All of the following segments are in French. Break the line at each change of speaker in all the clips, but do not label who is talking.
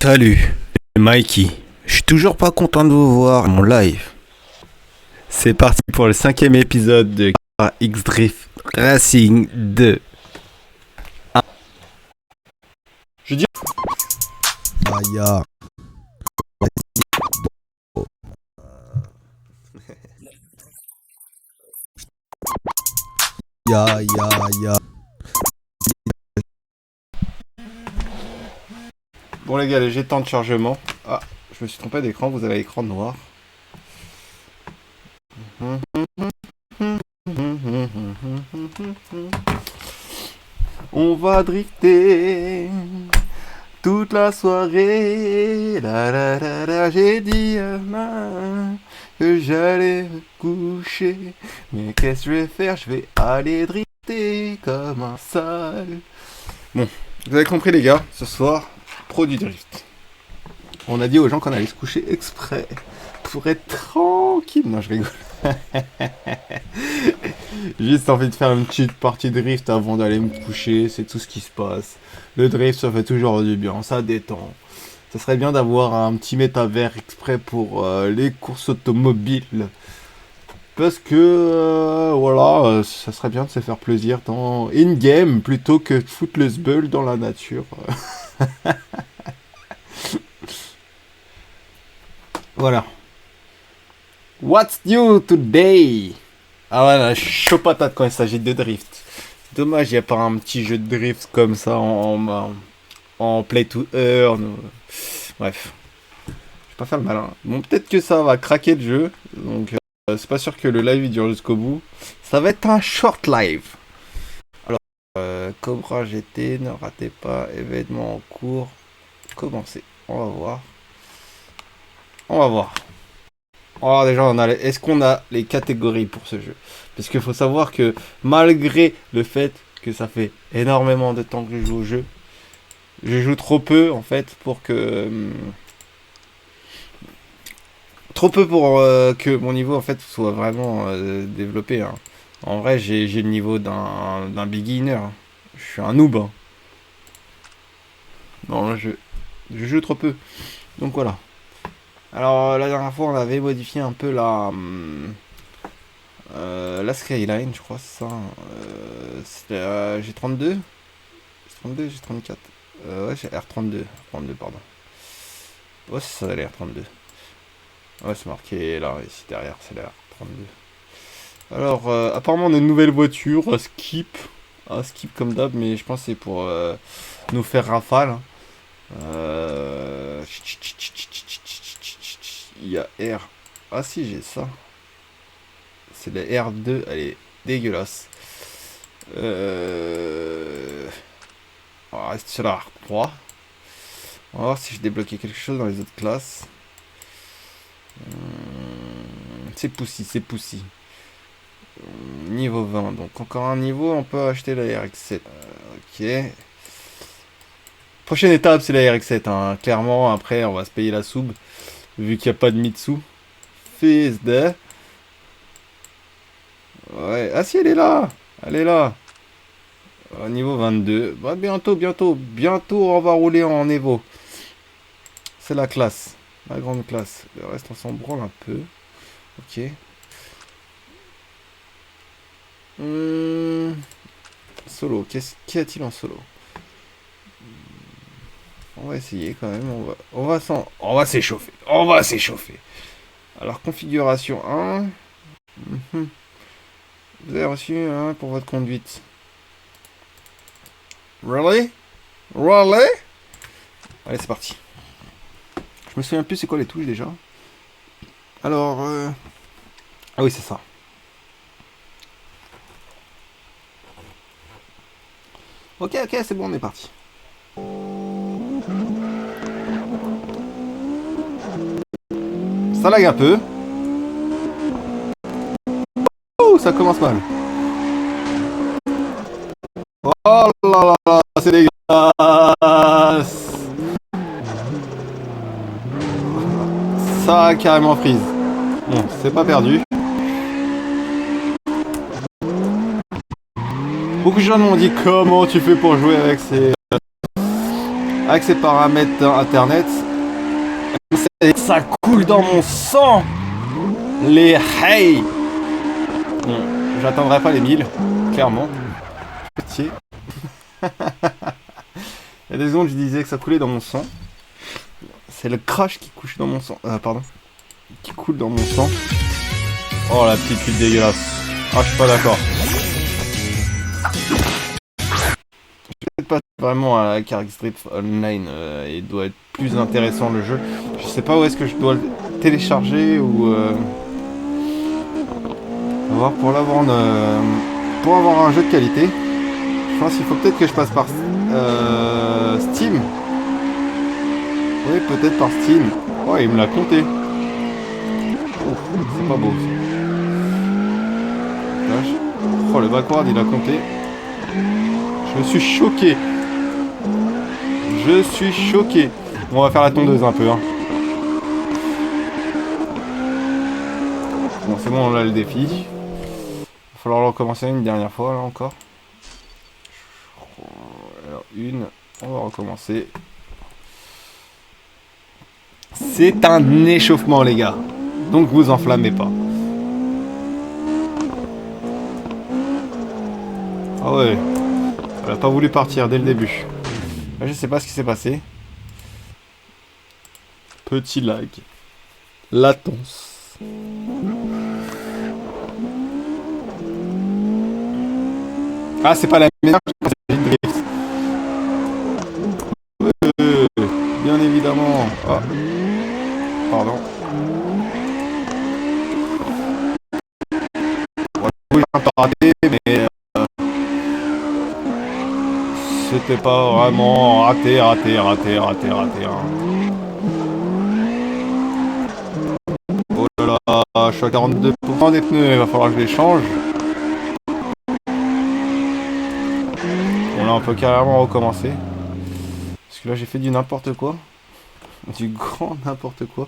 Salut, c'est Mikey. Je suis toujours pas content de vous voir mon live. C'est parti pour le 5e épisode de X Drift Racing 2. Je dis.
Aïe. Ya.
Bon les gars, j'ai temps de chargement. Ah, je me suis trompé d'écran, vous avez l'écran noir. On va drifter toute la soirée. J'ai dit à main que j'allais me coucher. Mais qu'est-ce que je vais faire? Je vais aller drifter comme un sale. Bon, vous avez compris les gars, ce soir, pro du drift. On a dit aux gens qu'on allait se coucher exprès pour être tranquille. Non, je rigole. Juste envie de faire une petite partie de drift avant d'aller me coucher, c'est tout ce qui se passe. Le drift, ça fait toujours du bien, ça détend. Ça serait bien d'avoir un petit métavers exprès pour les courses automobiles. Parce que, voilà, ça serait bien de se faire plaisir dans in-game plutôt que de foutre le sbull dans la nature. Voilà. What's new today? Ah voilà, chaud patate quand il s'agit de drift. Dommage, il n'y a pas un petit jeu de drift comme ça en play to earn. Bref. Je vais pas faire le malin. Bon, peut-être que ça va craquer le jeu. Donc, c'est pas sûr que le live il dure jusqu'au bout. Ça va être un short live. Alors, Cobra GT, ne ratez pas, événement en cours. Commencez. On va voir. Alors déjà, est-ce qu'on a les catégories pour ce jeu? Parce qu'il faut savoir que malgré le fait que ça fait énormément de temps que je joue au jeu, je joue trop peu en fait pour que... trop peu pour que mon niveau en fait soit vraiment développé. Hein. En vrai, j'ai le niveau d'un beginner. Hein. Je suis un noob. Hein. Non, je joue trop peu. Donc voilà. Alors la dernière fois on avait modifié un peu la skyline, je crois, c'est ça. J'ai 32. J'ai 32, j'ai 34. Ouais, j'ai R32. 32, pardon. Ouais, c'est ça, l'air 32. Ouais, c'est marqué là, ici derrière, c'est l'air 32. Alors, apparemment on a une nouvelle voiture, Skip. Skip comme d'hab, mais je pense que c'est pour nous faire rafale. Il y a R. Ah si, j'ai ça. C'est la R2, elle est dégueulasse. On va rester sur la R3. On va voir si je débloquais quelque chose dans les autres classes. C'est Poussy. Niveau 20, donc encore un niveau, on peut acheter la RX7. Ok. Prochaine étape, c'est la RX7. Hein. Clairement, après, on va se payer la sub. Vu qu'il n'y a pas de Mitsu. Fils de... Ouais. Ah si, elle est là. Niveau 22. Bah, bientôt, on va rouler en Evo. C'est la classe. La grande classe. Le reste, on s'en branle un peu. Ok. Solo. Qu'y a-t-il en solo? On va essayer quand même. On va s'échauffer. Alors, configuration 1. Vous avez reçu un pour votre conduite. Really? Allez, c'est parti. Je me souviens plus c'est quoi les touches déjà. Alors, ah oui, c'est ça. Ok, c'est bon, on est parti. Ça lag un peu. Oh, ça commence mal. Oh là là, c'est dégueulasse. Ça a carrément freeze. Bon, c'est pas perdu. Beaucoup de gens m'ont dit comment tu fais pour jouer avec ces avec ses paramètres internet. Ça coule dans mon sang. Les hey. Bon, j'atteindrai pas les 1000, clairement. Petit. Il y a des secondes, je disais que ça coulait dans mon sang. C'est le crash qui couche dans mon sang. Pardon. Qui coule dans mon sang. Oh la petite pute dégueulasse. Ah, je suis pas d'accord. Je sais pas vraiment à Carrick Street Online. Il doit être plus intéressant le jeu. Je sais pas où est-ce que je dois le télécharger ou. On va voir pour l'avoir pour avoir un jeu de qualité. Je pense qu'il faut peut-être que je passe par Steam. Oui, peut-être par Steam. Oh, il me l'a compté. C'est pas beau ça. Oh, le backward, il a compté. Je suis choqué. Je suis choqué. Bon, on va faire la tondeuse un peu. Hein. Bon, c'est bon, on a le défi. Il va falloir le recommencer une dernière fois, là, encore. Alors, on va recommencer. C'est un échauffement, les gars. Donc, vous enflammez pas. Ah ouais. Elle a pas voulu partir dès le début. Là, je sais pas ce qui s'est passé. Petit lag. Latence. Ah, c'est pas la même. Bien évidemment. Ah. Pardon. Oui, un peu raté, mais c'était pas vraiment raté. Hein. Oh là là, je suis à 42% des pneus, il va falloir que je les change. Bon là, on peut carrément recommencer. Parce que là, j'ai fait du n'importe quoi. Du grand n'importe quoi.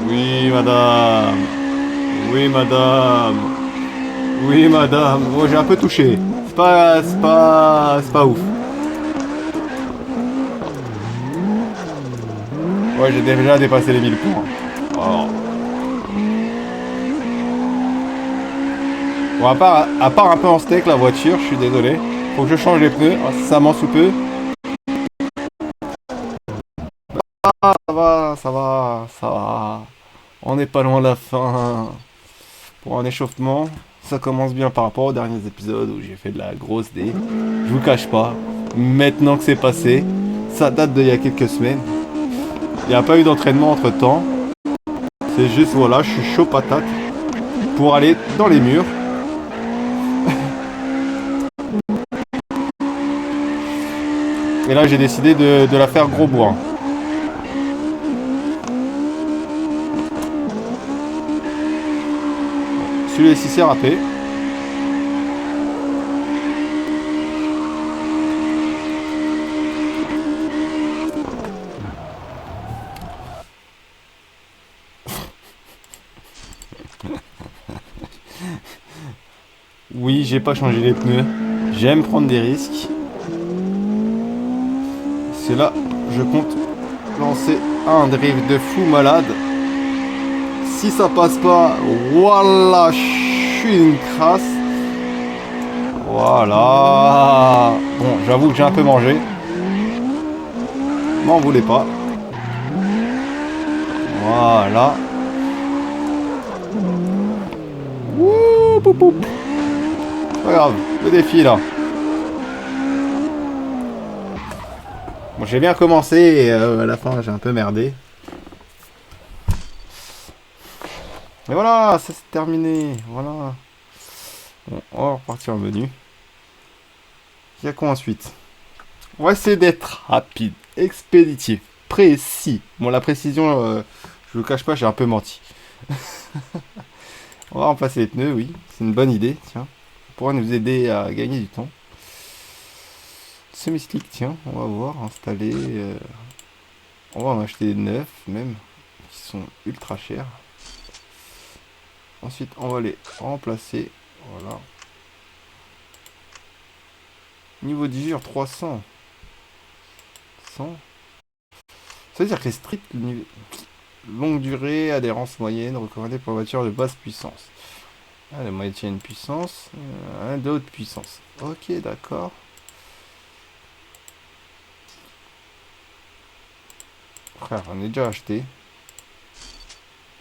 Oui, madame. Oui, madame. Oui, madame. Oh, j'ai un peu touché. C'est pas ouf. Ouais, j'ai déjà dépassé les 1000 points. Oh. Bon, à part un peu en steak, la voiture, je suis désolé. Faut que je change les pneus, incessamment sous peu. Ah, ça va. On n'est pas loin de la fin. Pour un échauffement, ça commence bien par rapport aux derniers épisodes où j'ai fait de la grosse D. Je vous cache pas, maintenant que c'est passé, ça date d'il y a quelques semaines. Il n'y a pas eu d'entraînement entre temps. C'est juste, voilà, je suis chaud patate pour aller dans les murs. Et là, j'ai décidé de la faire gros bois. Celui-ci s'est râpé. Oui, j'ai pas changé les pneus. J'aime prendre des risques. C'est là, je compte lancer un drift de fou malade. Si ça passe pas, voilà, je suis une crasse. Voilà. Bon, j'avoue que j'ai un peu mangé. M'en voulez pas. Voilà. Wouh, poup, poup. Pas grave, le défi là. Bon, j'ai bien commencé et à la fin j'ai un peu merdé. Mais voilà, ça c'est terminé. Voilà. Bon, on va repartir au menu. Il y a quoi ensuite? On va essayer d'être rapide, expéditif, précis. Bon, la précision, je vous cache pas, j'ai un peu menti. On va remplacer les pneus, oui. C'est une bonne idée, tiens. Ça pourra nous aider à gagner du temps. Semi-slick, tiens, on va voir, installer. On va en acheter 9 même, qui sont ultra chers. Ensuite, on va les remplacer. Voilà. Niveau d'usure, 300. 100. Ça veut dire que les streets, longue durée, adhérence moyenne, recommandée pour voiture de basse puissance. Ah, la moyenne puissance, de haute puissance. Ok, d'accord. Frère, j'en ai déjà acheté.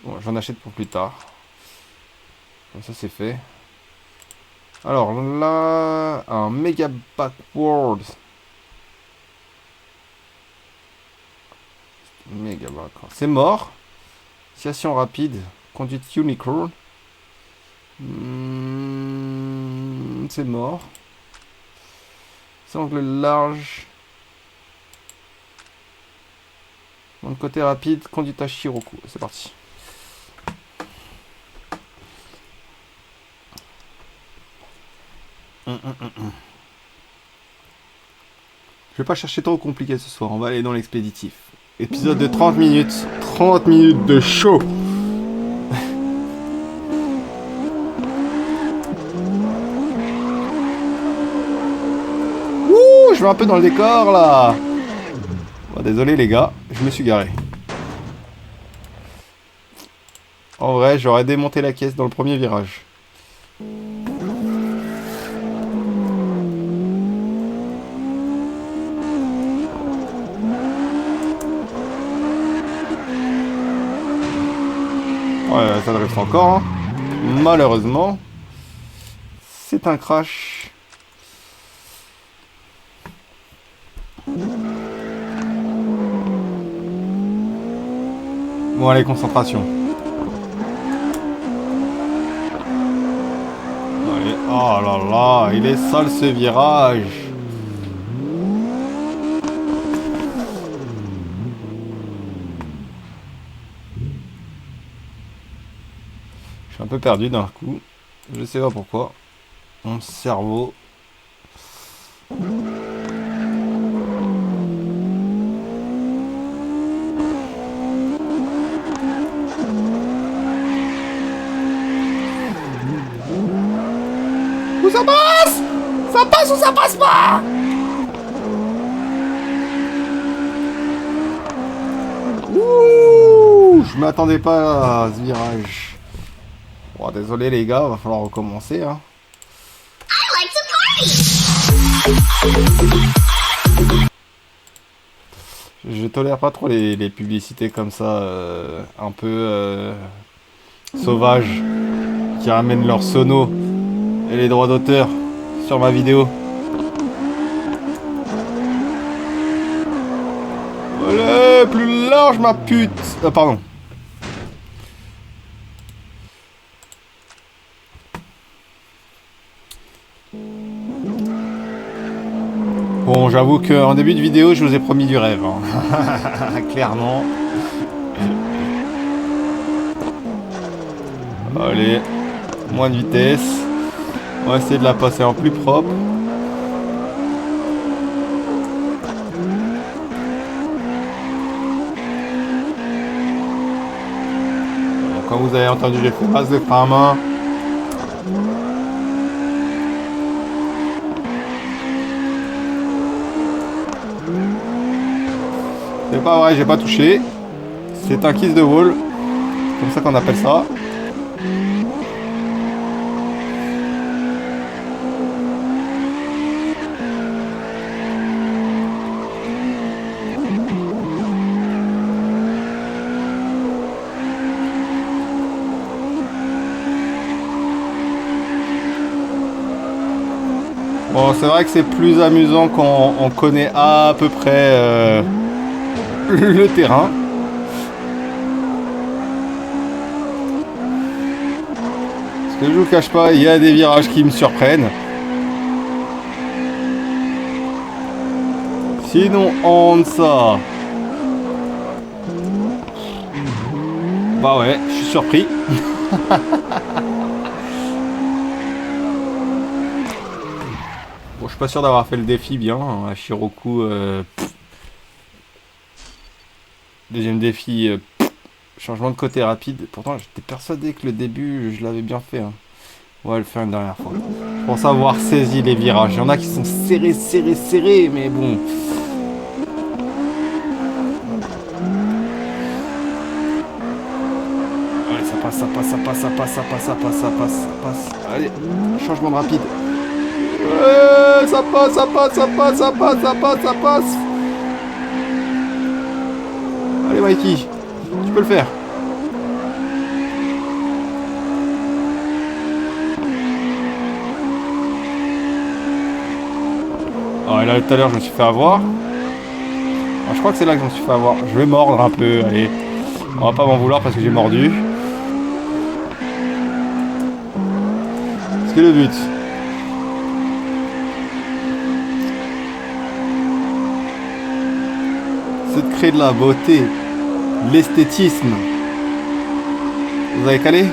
Bon, j'en achète pour plus tard. Comme ça, c'est fait. Alors là, un méga backward. Méga backward. C'est mort. Sciation rapide. Conduite unicorn. C'est mort. Sangle large. Mon côté rapide. Conduite à Shiroku. C'est parti. Je vais pas chercher trop compliqué ce soir. On va aller dans l'expéditif. Épisode de 30 minutes. 30 minutes de show. Ouh, je vais un peu dans le décor là. Bon, désolé les gars, je me suis garé. En vrai, j'aurais démonté la caisse dans le premier virage. Ouais, ça drift encore, hein. Malheureusement, c'est un crash. Bon, allez, concentration. Allez, oh là là, il est sale ce virage. Je suis un peu perdu d'un coup. Je sais pas pourquoi. Mon cerveau. Où ça passe? Ça passe ou ça passe pas? Ouh, je m'attendais pas à ce virage. Bon, désolé les gars, va falloir recommencer, hein. Je tolère pas trop les publicités comme ça, un peu sauvages, qui ramènent leur sono et les droits d'auteur sur ma vidéo. Allez, plus large ma pute. Pardon. Bon, j'avoue qu'en début de vidéo, je vous ai promis du rêve, hein. Clairement. Allez, moins de vitesse. On va essayer de la passer en plus propre. Bon, comme vous avez entendu, j'ai fait masse de frein à main. C'est pas vrai, j'ai pas touché. C'est un kiss de wall. Comme ça qu'on appelle ça. Bon, c'est vrai que c'est plus amusant quand on connaît à peu près le terrain. Parce que je vous cache pas, il y a des virages qui me surprennent. Sinon, en ça. Bah ouais, je suis surpris. Bon, je suis pas sûr d'avoir fait le défi bien, hein, à Shiroku. Deuxième défi, Changement de côté rapide. Pourtant, j'étais persuadé que le début, je l'avais bien fait. Hein. On va le faire une dernière fois. Je pense avoir saisi les virages. Il y en a qui sont serrés, serrés, serrés, mais bon. Allez, ça passe, ça passe, ça passe, ça passe, ça passe, ça passe, ça passe, ça passe. Allez, changement de rapide. Ouais, ça passe, ça passe, ça passe, ça passe, ça passe, ça passe. Allez, Mikey, tu peux le faire. Oh, et là, tout à l'heure, je me suis fait avoir. Alors, je crois que c'est là que je me suis fait avoir. Je vais mordre un peu, allez. On va pas m'en vouloir parce que j'ai mordu. C'est le but. C'est de créer de la beauté. L'esthétisme. Vous avez calé?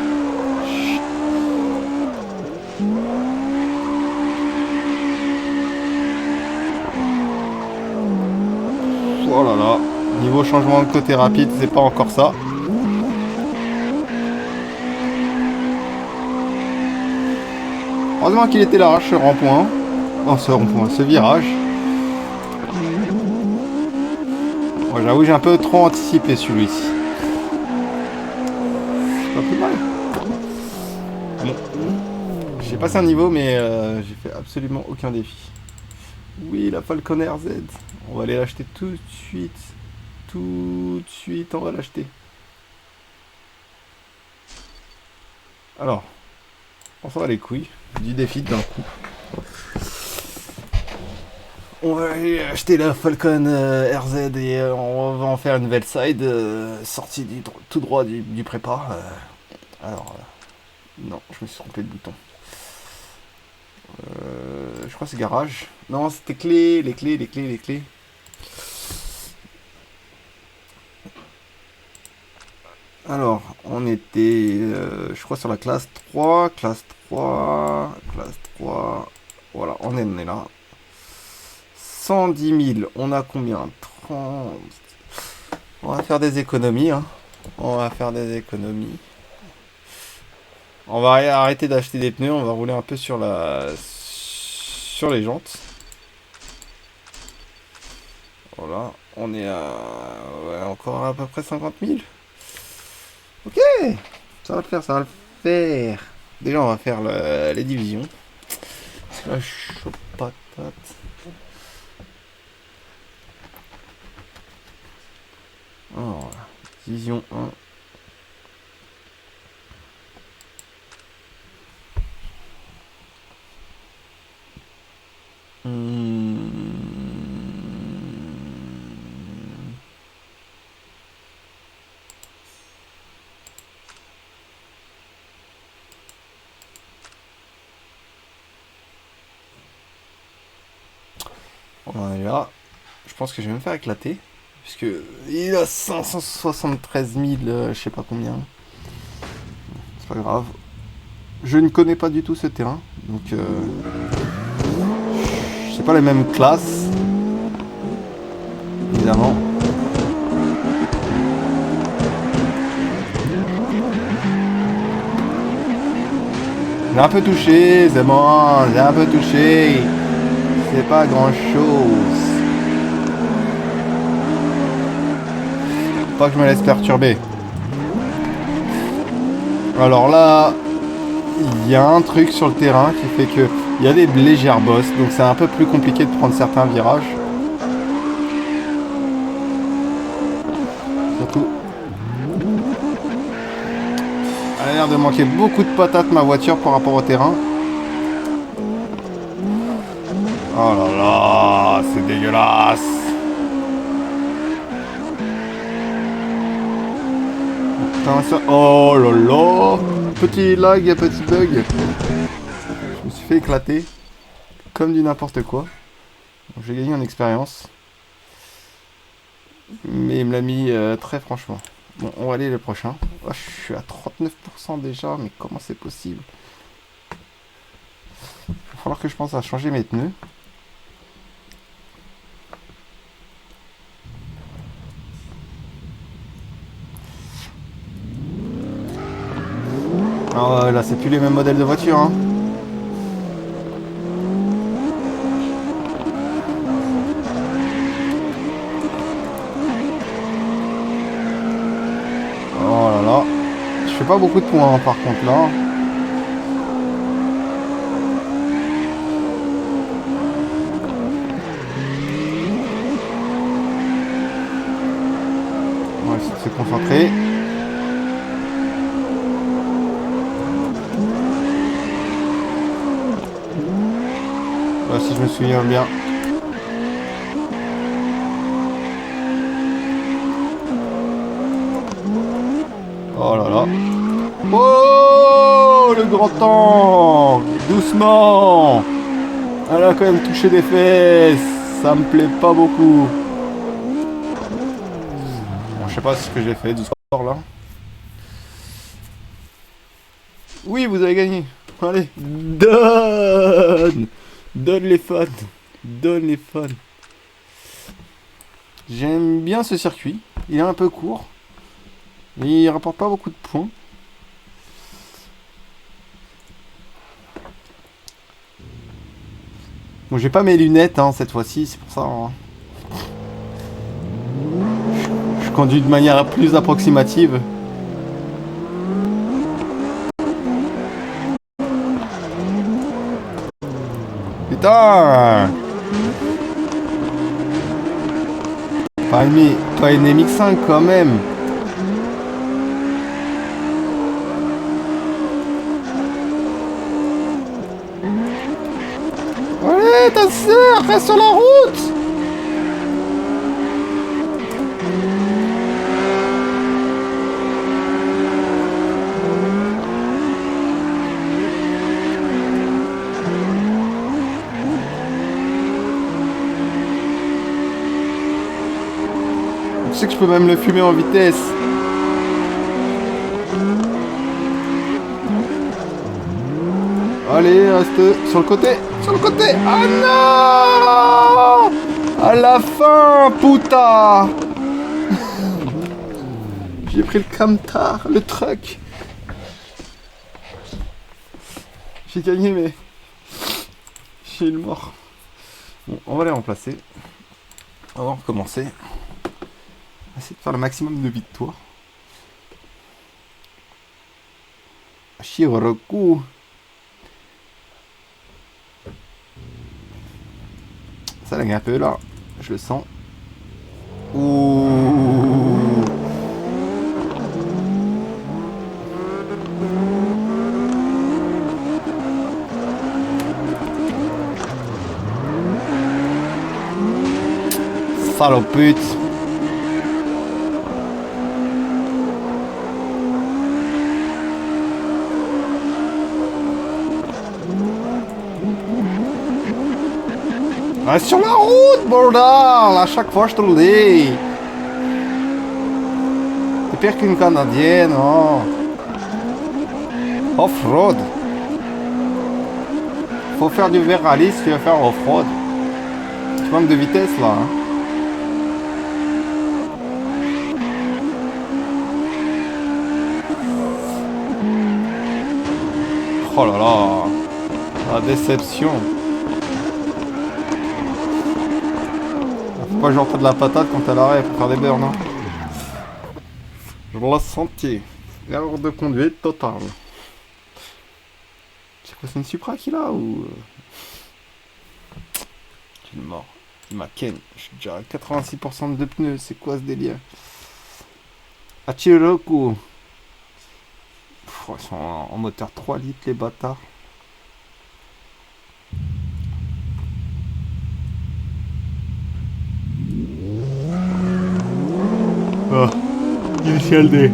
Oh là là. Niveau changement de côté rapide, c'est pas encore ça. Heureusement qu'il était là, ce rond-point. Oh, ce rond-point, ce virage. Moi, j'avoue, j'ai un peu trop anticipé celui-ci. Pas plus mal. Bon. J'ai passé un niveau, mais j'ai fait absolument aucun défi. Oui, la Falcon RZ. On va aller l'acheter tout de suite. Tout de suite, on va l'acheter. Alors, on s'en va les couilles. Du défi d'un coup. On va aller acheter la Falcon RZ et on va en faire une nouvelle side sortie tout droit du prépa. Alors, non, je me suis trompé de bouton. Je crois que c'est garage. Non, c'était clé, les clés, les clés, les clés. Alors, on était, je crois, sur la classe 3, classe 3, classe 3. Voilà, on est là. 110 000, on a combien? 30. On va faire des économies, hein. On va faire des économies. On va arrêter d'acheter des pneus, on va rouler un peu sur les jantes. Voilà, on est à ouais, encore à peu près 50 000. Ok, ça va le faire, ça va le faire. Déjà, on va faire les divisions. Parce que là, je suis chaud patate. Alors, division 1. On en est là. Je pense que je vais me faire éclater. Puisque il a 573 000, je sais pas combien. C'est pas grave. Je ne connais pas du tout ce terrain. Donc, c'est pas les mêmes classes. Évidemment. J'ai un peu touché, c'est bon, j'ai un peu touché. C'est pas grand chose. Faut pas que je me laisse perturber. Alors là, il y a un truc sur le terrain qui fait que il y a des légères bosses, donc c'est un peu plus compliqué de prendre certains virages. Surtout. Elle a l'air de manquer beaucoup de patates ma voiture par rapport au terrain. Oh là là, c'est dégueulasse. Putain, ça... Oh là là. Petit lag, petit bug. Je me suis fait éclater. Comme du n'importe quoi. J'ai gagné en expérience. Mais il me l'a mis très franchement. Bon, on va aller le prochain. Oh, je suis à 39% déjà, mais comment c'est possible? Il va falloir que je pense à changer mes pneus. Ah ouais, là c'est plus les mêmes modèles de voitures, hein. Oh là là. Je fais pas beaucoup de points hein, par contre là. On va essayer de se concentrer. Là, si je me souviens bien. Oh là là. Oh, le grand temps. Doucement. Elle a quand même touché des fesses. Ça me plaît pas beaucoup. Bon, je sais pas ce que j'ai fait du sport là. Oui, vous avez gagné. Allez, donne. Donne les fans. Donne les fans. J'aime bien ce circuit. Il est un peu court. Mais il rapporte pas beaucoup de points. Bon, j'ai pas mes lunettes hein, cette fois-ci, c'est pour ça. Hein. Je conduis de manière plus approximative. Putain! Pas une MX5 quand même. Ouais, ta sœur, reste sur la route! Tu sais que je peux même le fumer en vitesse. Allez, reste sur le côté. Sur le côté. Ah non! À la fin, putain! J'ai pris le camtar, le truck. J'ai gagné, mais j'ai le mort. Bon, on va les remplacer. On va recommencer. On va essayer de faire le maximum de victoires. Shiroku. Ça lag un peu là. Je le sens. Ouh. Salopute. Reste sur la route, bordel! À chaque fois, je te le dis. C'est pire qu'une Canadienne, oh. Off-road. Faut faire du V-Rally si tu veux faire off-road. Tu manques de vitesse, là. Hein. Oh là là. La déception. Faut pas que je rentre de la patate quand elle arrête pour faire des burns. Hein. Je l'ai senti. Erreur de conduite totale. C'est quoi, c'est une Supra qu'il a ou... J'ai mort. Il m'a ken. Je suis déjà à 86% de pneus. C'est quoi ce délire? Hachiroku. Ils sont en moteur 3 litres les bâtards. Ah, Initial D.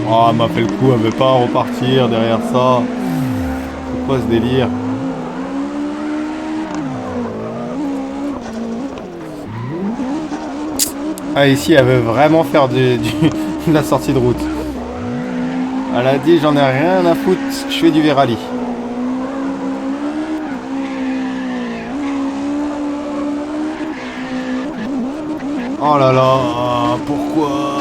Oh, elle m'a fait le coup, elle veut pas repartir derrière ça. C'est quoi ce délire? Ah, ici, elle veut vraiment faire de la sortie de route. Elle a dit, j'en ai rien à foutre, je fais du V-Rally. Oh là là, pourquoi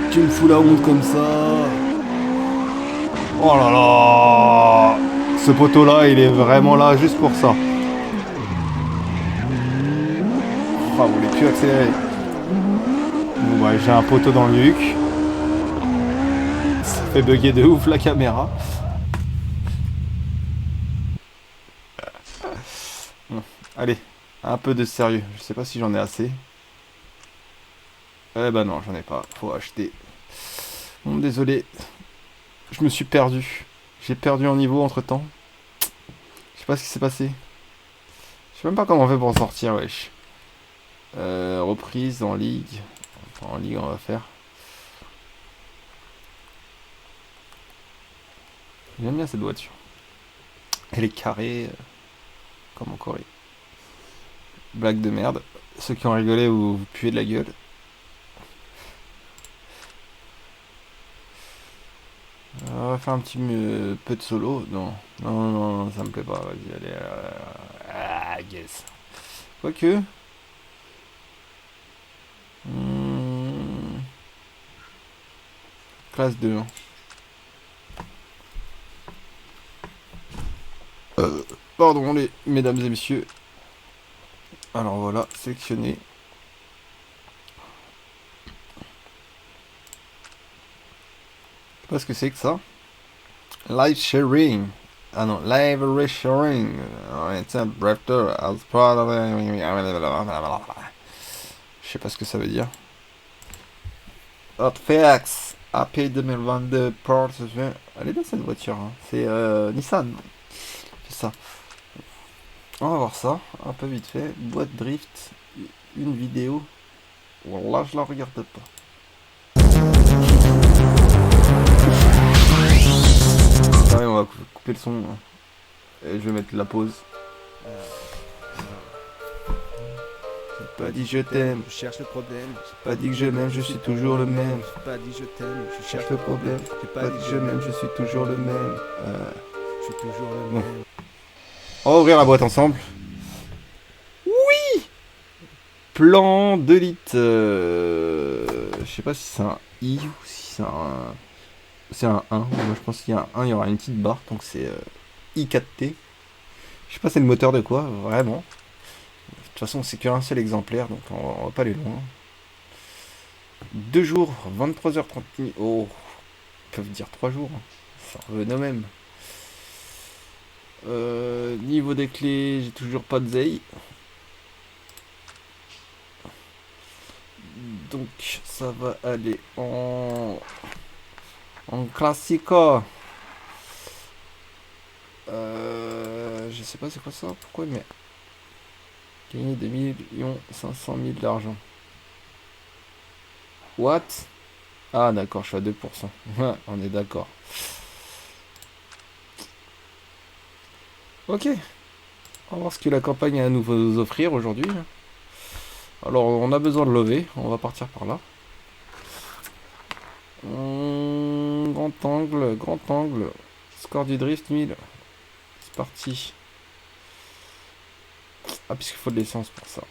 tu me fous la honte comme ça? Oh là là, ce poteau là il est vraiment là juste pour ça. Oh, vous voulez plus accélérer. Bon bah j'ai un poteau dans le nuque. Ça fait bugger de ouf la caméra. Bon, allez, un peu de sérieux. Je sais pas si j'en ai assez. Eh ben non, j'en ai pas. Faut acheter. Bon, désolé. Je me suis perdu. J'ai perdu en niveau entre temps. Je sais pas ce qui s'est passé. Je sais même pas comment on fait pour en sortir, wesh. Reprise en ligue. Enfin, en ligue, on va faire. J'aime bien cette voiture. Elle est carrée, comme en Corée. Blague de merde. Ceux qui ont rigolé, vous puez de la gueule. On va faire un petit peu de solo. Non, non, ça me plaît pas. Vas-y, allez. Guess. Quoique. Hmm, classe 2. Hein. Pardon, mesdames et messieurs. Alors voilà, sélectionné. Je sais pas ce que c'est que ça. Live sharing. Ah non, live sharing. It's a breather as part of. Je sais pas ce que ça veut dire. Hotfix. AP 2022 Port. Elle est bien cette voiture. Hein. C'est Nissan. C'est ça. On va voir ça, un peu vite fait. Boîte drift, une vidéo. Voilà, je la regarde pas. Quand même, on va couper le son. Et je vais mettre la pause. J'ai pas dit je t'aime,
Je cherche le problème.
j'ai pas dit que je m'aime, je suis toujours le même.
J'ai pas dit je t'aime. Je
Cherche le problème, j'ai pas dit que je m'aime, je suis toujours le même.
Je suis toujours le
Bon.
même.
On va ouvrir la boîte ensemble. Plan de litres. Je sais pas si c'est un I ou si c'est un. C'est un 1. Moi je pense qu'il y a un 1, il y aura une petite barre, donc c'est I4T. Je sais pas c'est le moteur de quoi, vraiment. De toute façon c'est qu'un seul exemplaire, donc on va pas aller loin. 2 jours, 23h30 minutes. Oh, ils peuvent dire 3 jours. Ça revenait au même. Niveau des clés, j'ai toujours pas de Zei. Donc ça va aller en classico. Je sais pas c'est quoi ça, pourquoi mais gagner 2 500 000 d'argent. What? Ah d'accord, je suis à 2%. On est d'accord. Ok. On va voir ce que la campagne a à nous offrir aujourd'hui. Alors on a besoin de lever, on va partir par là. Grand angle. Score du drift 1000. C'est parti. Ah, puisqu'il faut de l'essence pour ça.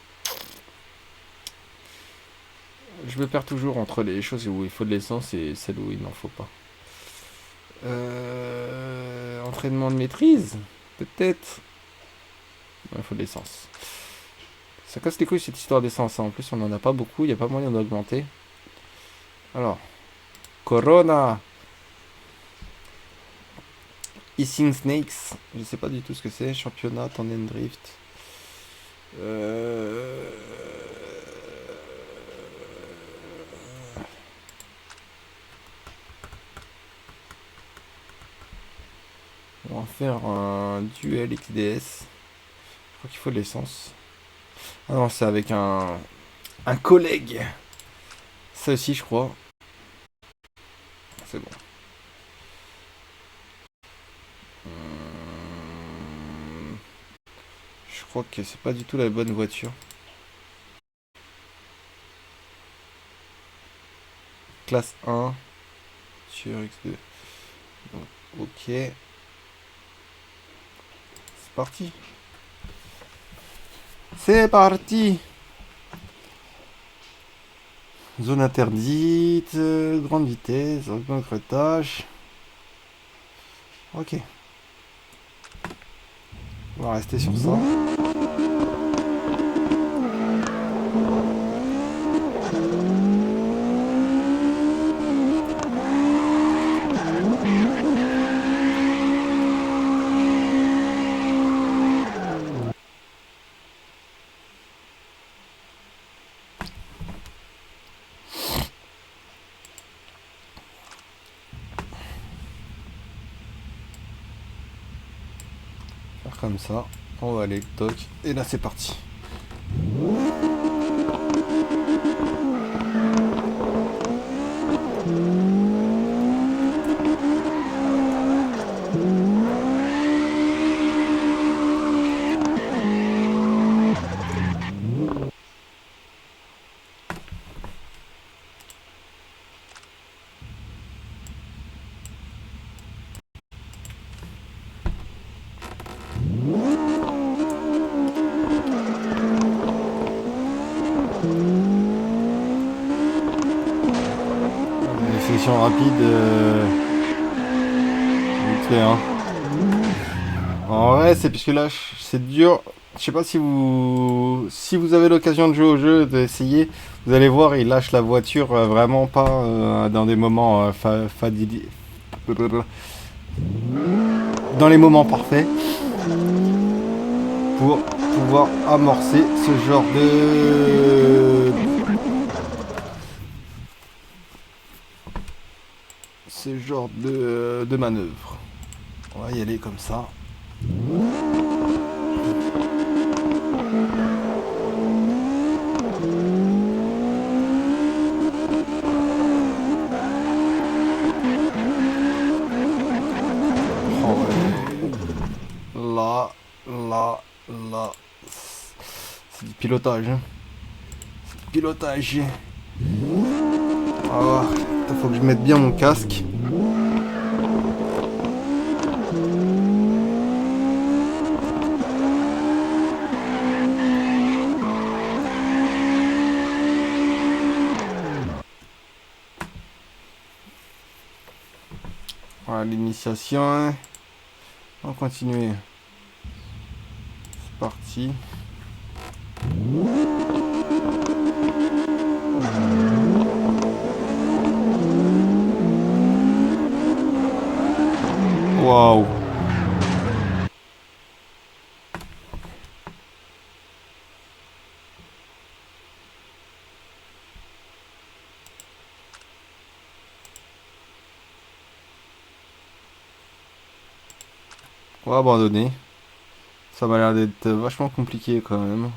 Je me perds toujours entre les choses où il faut de l'essence et celles où il n'en faut pas. Entraînement de maîtrise. Peut-être. Il faut de l'essence. Ça casse les couilles cette histoire d'essence. Hein. En plus, on en a pas beaucoup. Il n'y a pas moyen d'augmenter. Alors. Corona. Hissing Snakes. Je sais pas du tout ce que c'est. Championnat, Tandem Drift. On va faire un duel XDS. Je crois qu'il faut de l'essence. Ah non, c'est avec un collègue. Ça aussi, je crois. C'est bon. Je crois que c'est pas du tout la bonne voiture. Classe 1 sur X2. Donc, ok. C'est parti. C'est parti. Zone interdite, grande vitesse, grand crettage. Ok. On va rester sur ça. Faire comme ça. On va aller, toc. Et là, c'est parti. Une section rapide. Vite fait, hein. En vrai, c'est puisque là, c'est dur. Je sais pas si vous avez l'occasion de jouer au jeu, d'essayer, vous allez voir, il lâche la voiture vraiment pas dans des moments dans les moments parfaits pour pouvoir amorcer ce genre de manœuvre. On va y aller comme ça. Oh ouais. Là. C'est du pilotage. Hein. C'est du pilotage. Ah, faut que je mette bien mon casque. Voilà l'initiation. On va continuer. C'est parti. Waouh. On va abandonner. Ça m'a l'air d'être vachement compliqué quand même.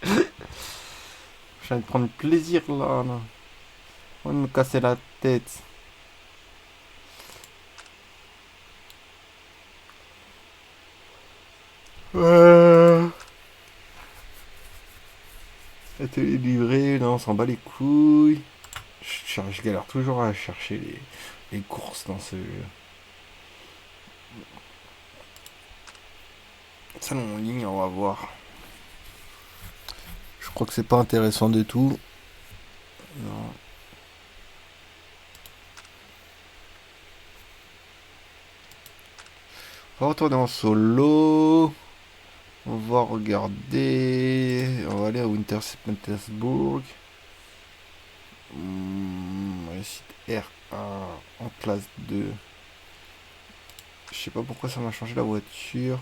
Je viens de prendre plaisir là. On va me casser la tête. Atelier livré, non, on s'en bat les couilles. Je galère toujours à chercher les courses dans ce jeu. Salon en ligne, on va voir. Je crois que c'est pas intéressant du tout. Non. On va retourner en solo. On va regarder. On va aller à Winter Petersburg. Réussite R1 en classe 2. Je sais pas pourquoi ça m'a changé la voiture.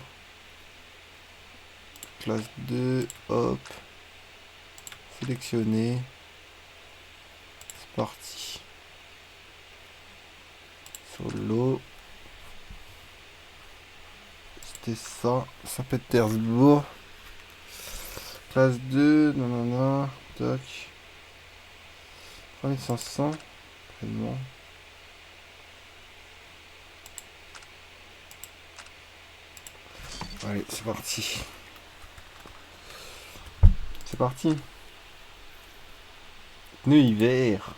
Classe 2, hop. Sélectionner. C'est parti. Solo. C'était ça. Saint-Pétersbourg. Classe 2, nanana. Tac. 3500. Vraiment. Allez, c'est parti. C'est parti. Pneus hiver.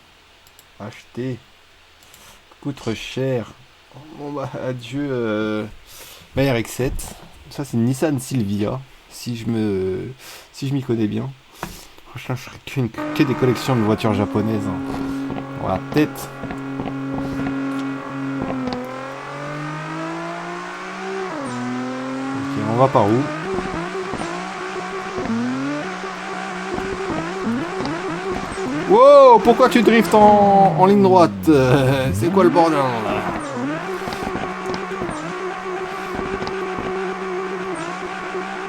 Acheter. Coûte trop cher. Bon bah adieu. Mayer X7. Ça c'est une Nissan Silvia. si je m'y connais bien. Franchement, je ferais que des collections de voitures japonaises. Hein. Dans la tête. Ok, on va par où? Wow, pourquoi tu driftes en ligne droite? C'est quoi le bordel là?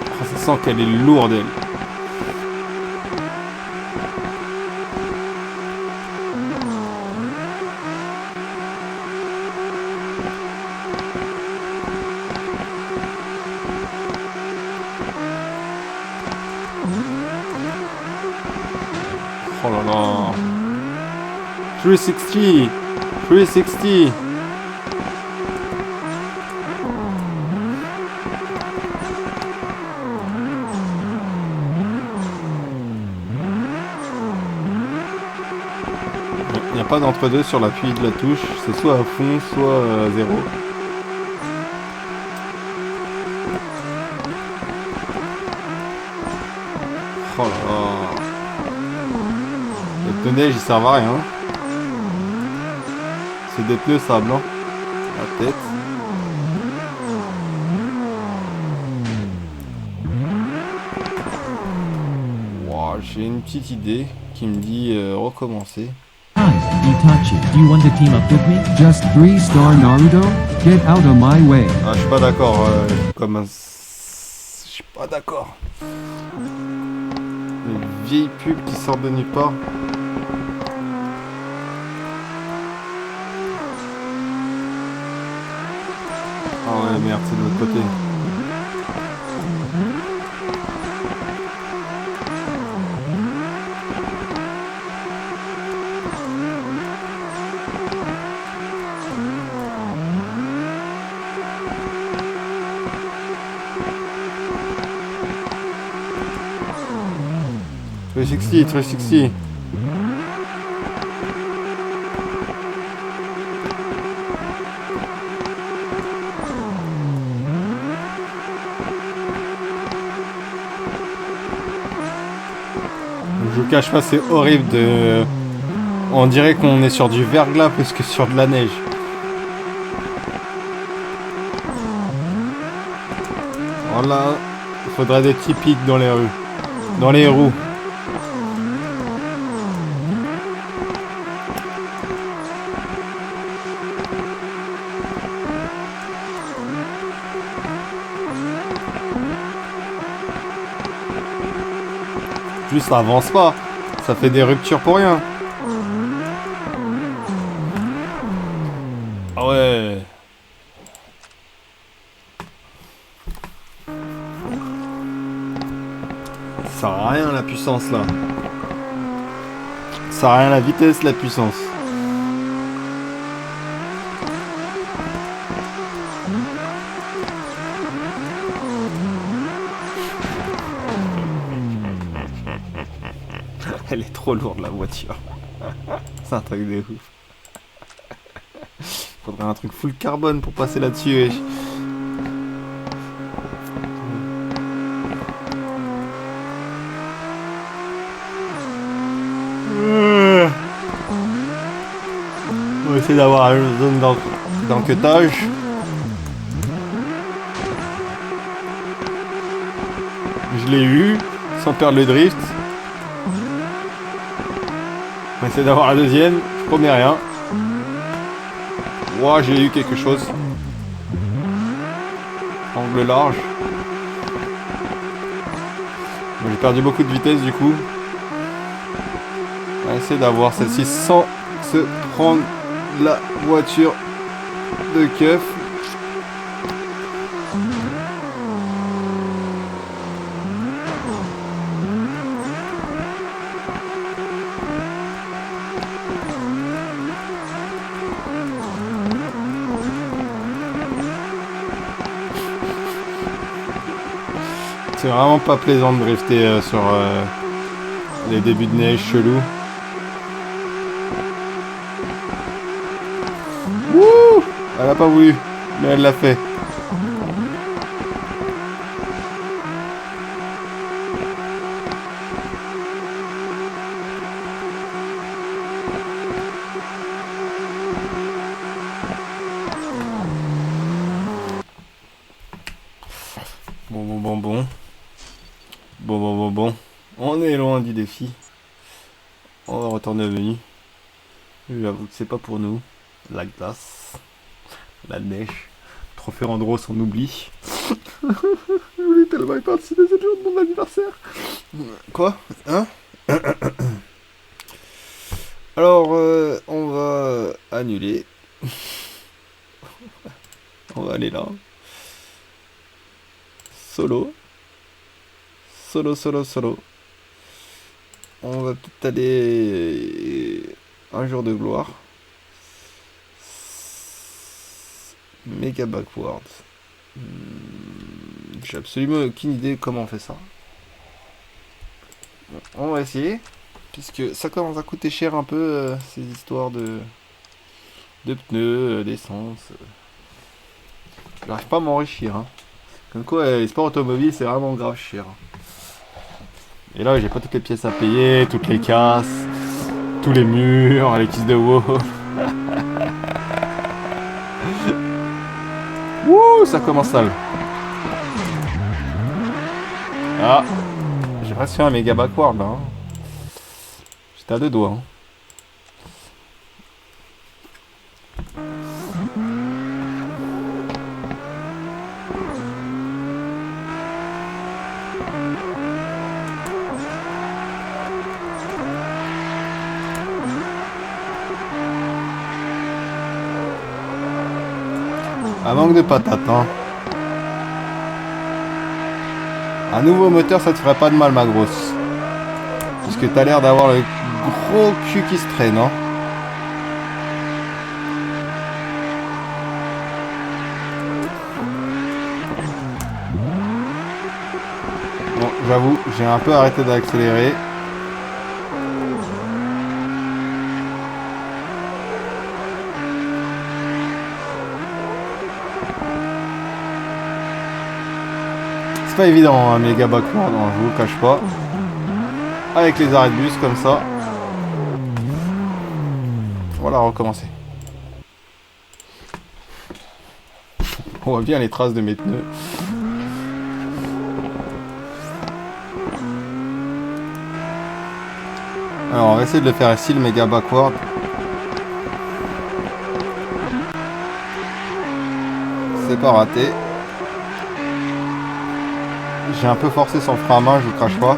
Oh, ça sent qu'elle est lourde, elle. Oh là là. 360. 360. Il n'y a pas d'entre-deux sur l'appui de la touche. C'est soit à fond, soit à zéro. Oh là là. Les pneus neige ils servent à rien. C'est des pneus sable, hein. La tête. Wow, j'ai une petite idée qui me dit recommencer.
Hi, Itachi. Do you want to team up with me?
Just 3-star Naruto? Get out of my way.
Ah, je suis pas d'accord. Comme un... Je suis pas d'accord. Une vieille pub qui sort de nulle part. Ah ouais, merde, c'est de l'autre côté. Three 360. Je vous cache pas, c'est horrible de... On dirait qu'on est sur du verglas plus que sur de la neige. Voilà, il faudrait des petits pics dans les rues. Dans les roues. Plus ça avance pas, ça fait des ruptures pour rien. Ah ouais. Ça sert à rien la puissance là. Ça sert à rien la vitesse, la puissance. Elle est trop lourde la voiture. C'est un truc de ouf. Faudrait un truc full carbone pour passer là-dessus. On va essayer d'avoir une zone d'enquêtage. Je l'ai eu sans perdre le drift. On va essayer d'avoir la deuxième. Je promets rien. Ouah, j'ai eu quelque chose. Angle large. Bon, j'ai perdu beaucoup de vitesse du coup. On va essayer d'avoir celle-ci sans se prendre la voiture de keuf. C'est vraiment pas plaisant de drifter sur les débuts de neige chelou. Wouh! Elle a pas voulu, mais elle l'a fait. On est loin du défi. On va retourner au menu. J'avoue que c'est pas pour nous. La glace. La neige. Trophée Andros, on oublie. Je voulais tellement y participer, c'est le jour de mon anniversaire. Quoi? Hein? Alors, on va annuler. On va aller là. Solo. Solo. On va peut-être aller... Un jour de gloire. Méga backward. J'ai absolument aucune idée comment on fait ça. Bon, on va essayer. Puisque ça commence à coûter cher un peu, ces histoires de pneus, d'essence. J'arrive pas à m'enrichir. Hein. Comme quoi, les sports automobiles, c'est vraiment grave cher. Et là, j'ai pas toutes les pièces à payer, toutes les casses, tous les murs, les kisses de WoW. Wouh, ça commence sale. Ah, j'ai presque fait un méga backward là. Hein. J'étais à deux doigts. Hein. Un manque de patates, hein. Un nouveau moteur, ça te ferait pas de mal, ma grosse. Parce que t'as l'air d'avoir le gros cul qui se traîne, hein. Bon, j'avoue, j'ai un peu arrêté d'accélérer. C'est pas évident, un méga backward, non, je vous le cache pas. Avec les arrêts de bus comme ça. Voilà, recommencer. On voit bien les traces de mes pneus. Alors, on va essayer de le faire ici, le méga backward. C'est pas raté. J'ai un peu forcé son frein à main, je vous crache pas.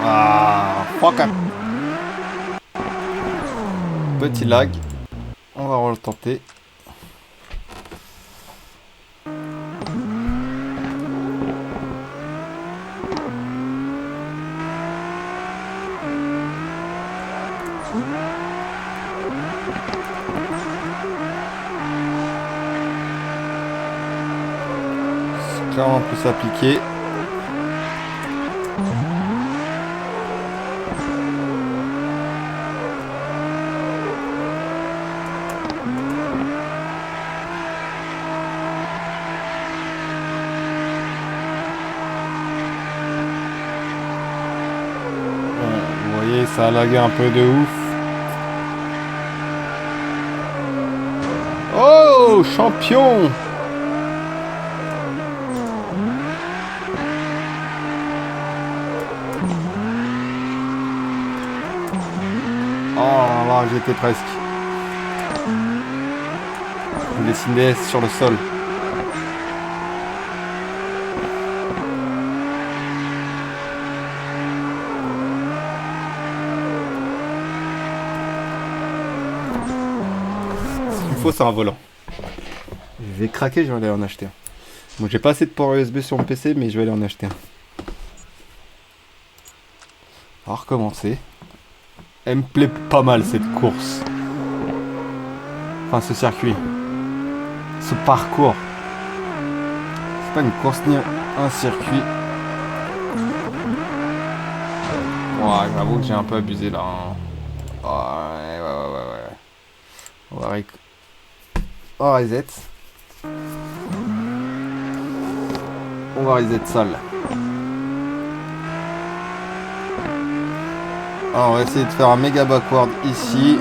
Ah, fuck. Petit lag. On va retenter. C'est clairement plus appliqué. Vous voyez, ça a lagué un peu de ouf. Oh, champion! Oh là, j'étais presque. Je dessinais sur le sol. Ce qu'il faut, c'est un volant. Je vais craquer, je vais aller en acheter un. Bon, j'ai pas assez de port USB sur mon PC, mais je vais aller en acheter un. On va recommencer. Elle me plaît pas mal cette course. Enfin, ce circuit. Ce parcours. C'est pas une course ni un circuit. Ouais, j'avoue que j'ai un peu abusé là. Hein. Ouais. On va reset. On va reset sale. Alors, on va essayer de faire un méga backward ici.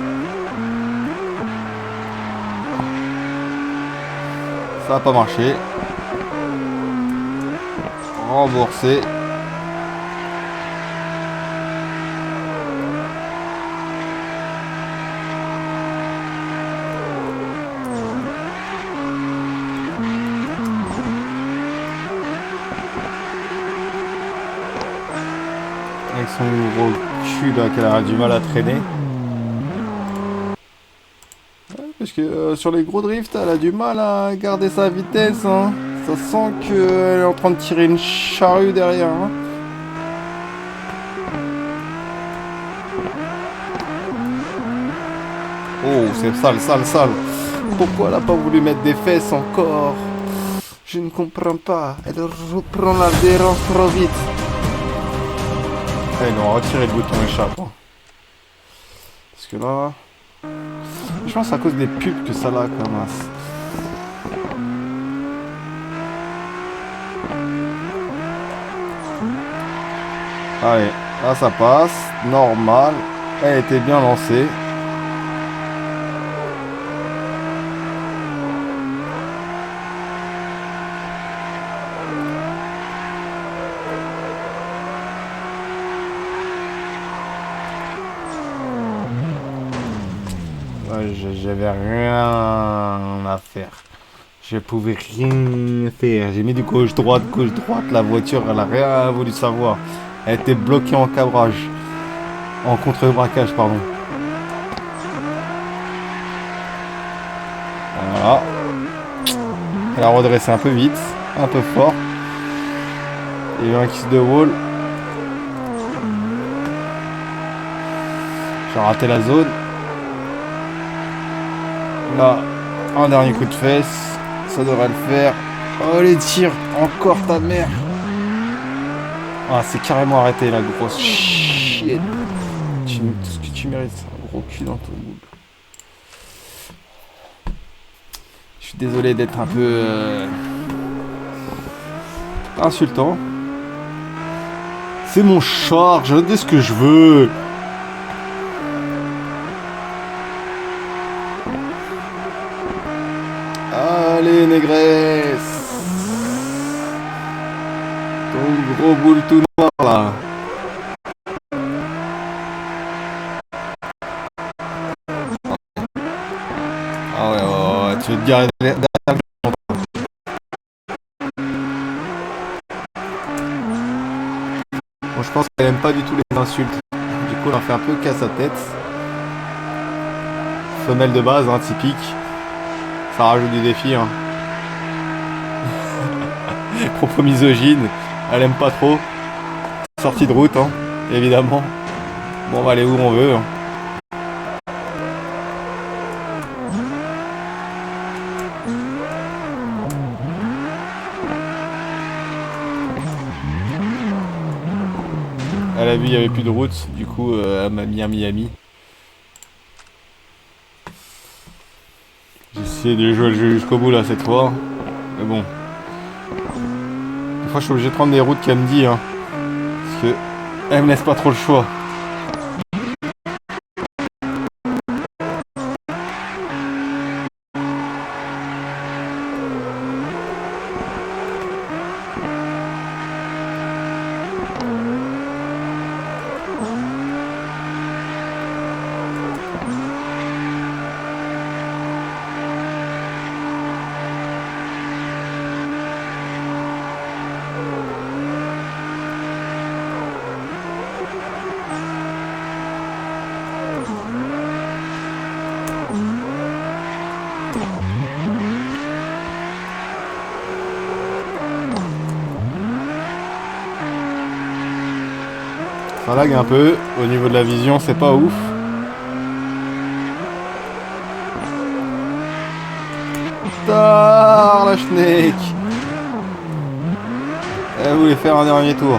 Ça n'a pas marché. Rembourser. Avec son gros cul là qu'elle a du mal à traîner. Ouais, parce que sur les gros drifts, elle a du mal à garder sa vitesse. Hein. Ça sent qu'elle est en train de tirer une charrue derrière. Hein. Oh, c'est sale, sale, sale. Pourquoi elle a pas voulu mettre des fesses encore? Je ne comprends pas. Elle reprend l'adhérence trop vite. Ah, ils ont retiré le bouton échappe. Hein. Parce que là... Je pense à cause des pubs que ça l'a comme as. Allez, là ça passe. Normal. Elle était bien lancée. Ouais, j'avais rien à faire. Je pouvais rien faire. J'ai mis du gauche droite. La voiture, elle a rien voulu savoir. Elle était bloquée en cabrage. En contre-braquage, pardon. Voilà. Elle a redressé un peu vite. Un peu fort. Il y a eu un kiss de wall. J'ai raté la zone. Là, un dernier coup de fesse. Ça devrait le faire. Oh les tirs. Encore ta mère. Ah, c'est carrément arrêté la grosse shit. Tout ce que tu mérites, c'est un gros cul dans ton boule. Je suis désolé d'être un peu insultant. C'est mon char, je dis ce que je veux. Allez, négresse. Ton gros boule tout noir là. Ah ouais, tu veux te garer derrière. Bon, je pense qu'elle aime pas du tout les insultes. Du coup, elle en fait un peu casse à tête. Femelle de base, hein, typique. Ça rajoute du défi. Hein. Propos misogyne. Elle aime pas trop. Sortie de route, hein, évidemment. Bon, on va aller où on veut. Hein. Elle a vu, il n'y avait plus de route, du coup, elle m'a mis à Miami. J'ai essayé de jouer le jeu jusqu'au bout là cette fois. Mais bon. Des fois, je suis obligé de prendre des routes qu'elle me dit. Hein, parce que elle me laisse pas trop le choix. Ça lag un peu, au niveau de la vision c'est pas ouf. Tard la schneck. Elle voulait faire un dernier tour.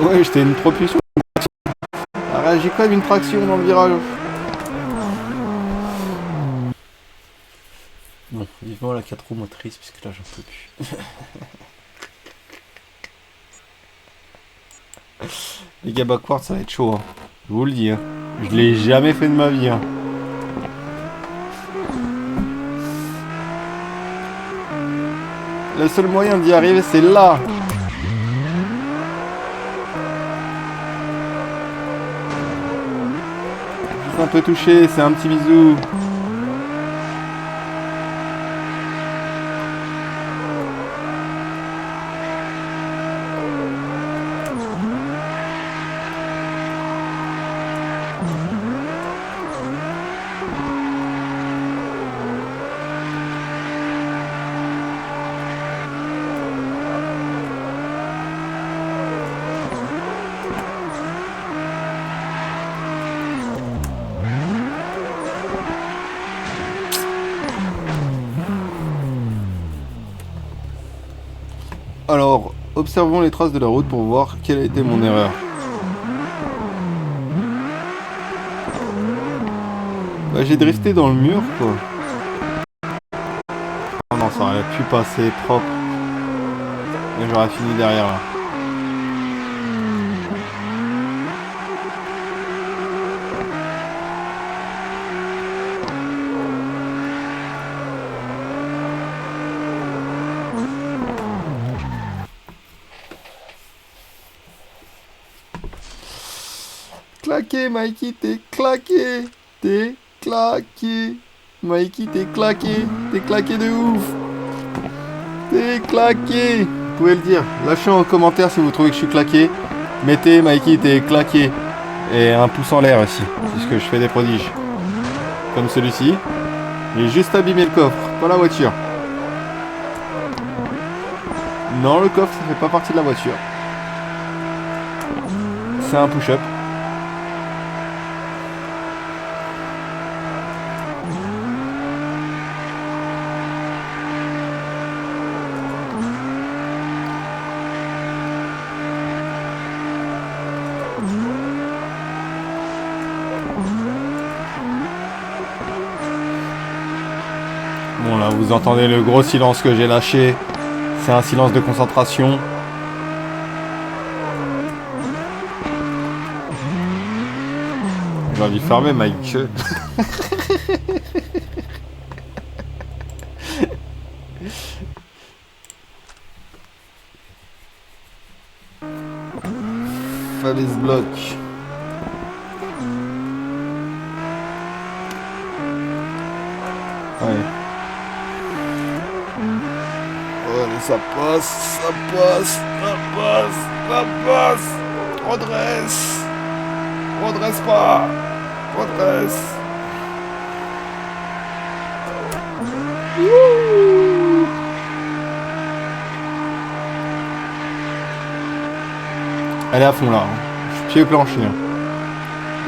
Ouais, j'étais une propulsion. Arrête, j'ai quand même une traction dans le virage. Bon, vivement la 4 roues motrices, puisque là j'en peux plus. Les gars backward, ça va être chaud. Hein. Je vous le dis. Hein. Je l'ai jamais fait de ma vie. Hein. Le seul moyen d'y arriver, c'est là. Juste un peu touché, c'est un petit bisou. Alors, observons les traces de la route pour voir quelle a été mon erreur. Bah, j'ai drifté dans le mur, quoi. Oh non, ça aurait pu passer propre. Mais j'aurais fini derrière, là. Claqué, Mikey, t'es claqué. T'es claqué. Mikey, t'es claqué de ouf. T'es claqué. Vous pouvez le dire. Lâchez en commentaire si vous trouvez que je suis claqué. Mettez Mikey, t'es claqué. Et un pouce en l'air aussi, puisque je fais des prodiges. Comme celui-ci. J'ai juste abîmé le coffre, pas la voiture. Non, le coffre, ça fait pas partie de la voiture. C'est un push-up. Bon là, vous entendez le gros silence que j'ai lâché. C'est un silence de concentration. J'ai envie de fermer, Mike. Falaise bloc. Ouais. Allez, ça passe, ça passe, ça passe, ça passe. Redresse. Redresse pas. Redresse. Wouh. Elle est à fond là. Hein. Je suis pied au plancher. Hein.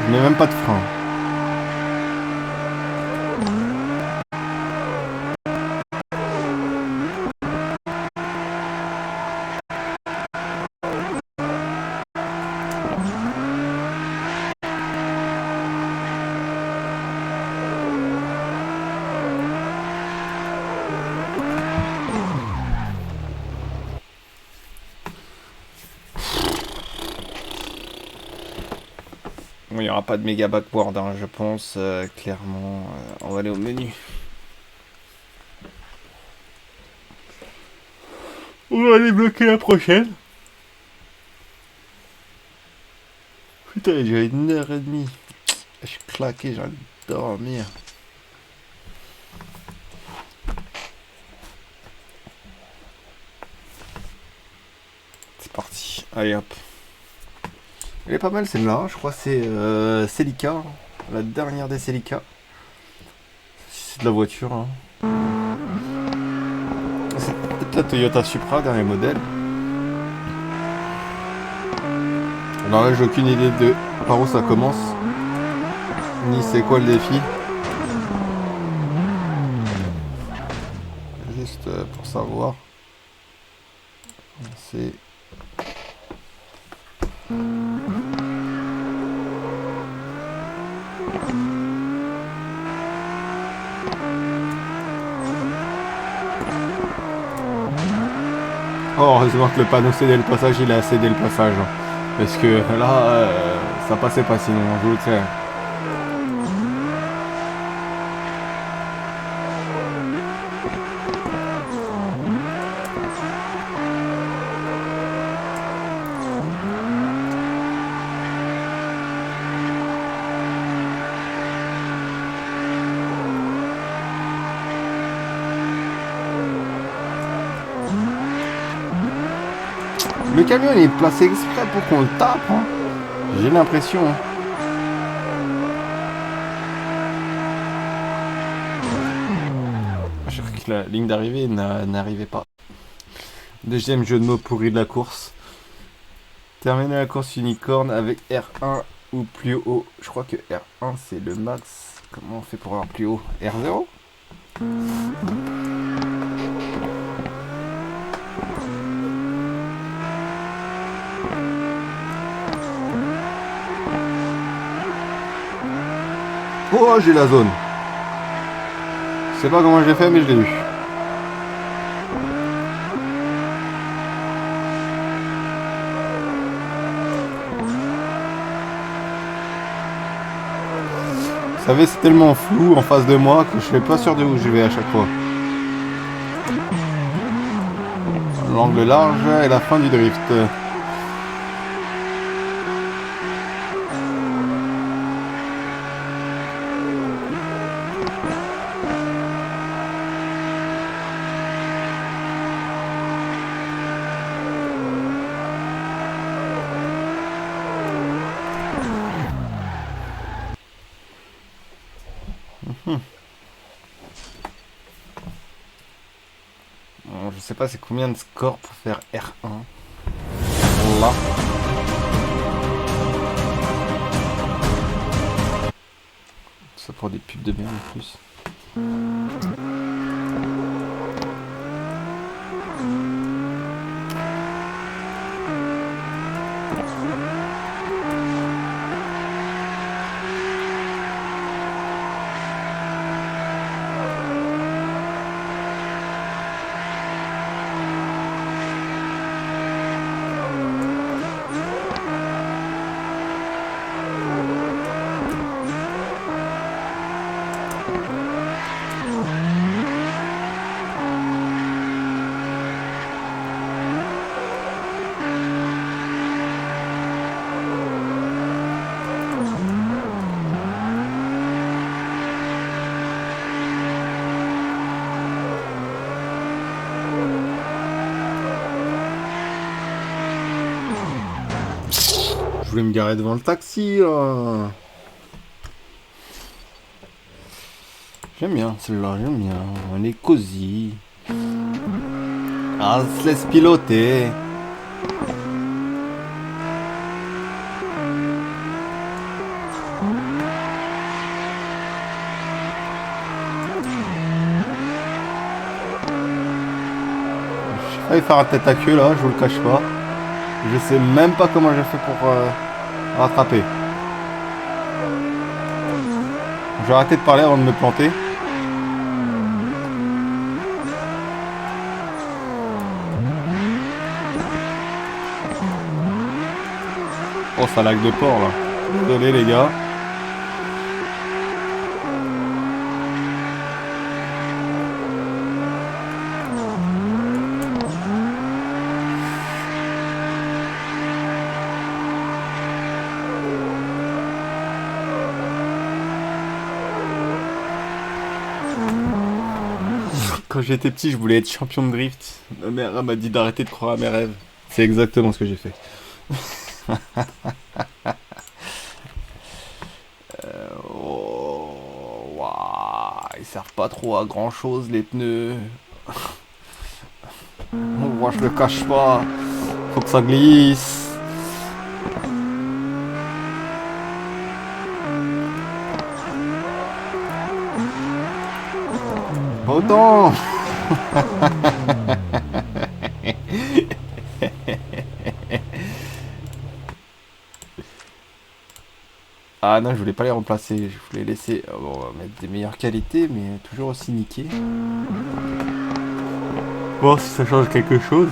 Je mets même pas de frein. Il n'y aura pas de méga backward, hein, je pense, clairement. On va aller au menu. On va aller bloquer la prochaine. Putain, il est déjà 1h30. Je suis claqué, j'ai envie de dormir. C'est parti. Allez hop. Elle est pas mal celle-là, je crois que c'est Celica, la dernière des Celica. C'est de la voiture. Hein. C'est peut-être la Toyota Supra, dernier modèle. Alors là, j'ai aucune idée de par où ça commence, ni c'est quoi le défi. Juste pour savoir. C'est... Oh, heureusement que le panneau cédait le passage, il a cédé le passage. Parce que là, ça passait pas sinon, je vous le sais. Le camion il est placé exprès pour qu'on le tape, hein. J'ai l'impression. Hein. Je crois que la ligne d'arrivée n'arrivait pas. Deuxième jeu de mots pourri de la course. Terminer la course unicorn avec R1 ou plus haut. Je crois que R1 c'est le max. Comment on fait pour avoir plus haut? R0? Oh, j'ai la zone. Je sais pas comment je l'ai fait, mais je l'ai eu. Vous savez, c'est tellement flou en face de moi que je suis pas sûr de où je vais à chaque fois. L'angle large et la fin du drift. Bon, je sais pas c'est combien de score pour faire R1. Là. Ça pour des pubs de bien en plus. Je voulais me garer devant le taxi là. J'aime bien celle-là, j'aime bien. Elle est cosy. Ah, elle se laisse piloter. J'ai failli faire un tête à queue là, je vous le cache pas. Je sais même pas comment j'ai fait pour rattraper. Je vais arrêter de parler avant de me planter. Oh, ça lag de porc là. Désolé les gars. Quand j'étais petit, je voulais être champion de drift. Ma mère m'a dit d'arrêter de croire à mes rêves. C'est exactement ce que j'ai fait. Oh, waouh, ils servent pas trop à grand chose les pneus. Moi je le cache pas. Faut que ça glisse. Pas autant. Ah non, je voulais pas les remplacer, je voulais laisser... bon, on va mettre des meilleures qualités, mais toujours aussi niqué. Bon, si ça change quelque chose.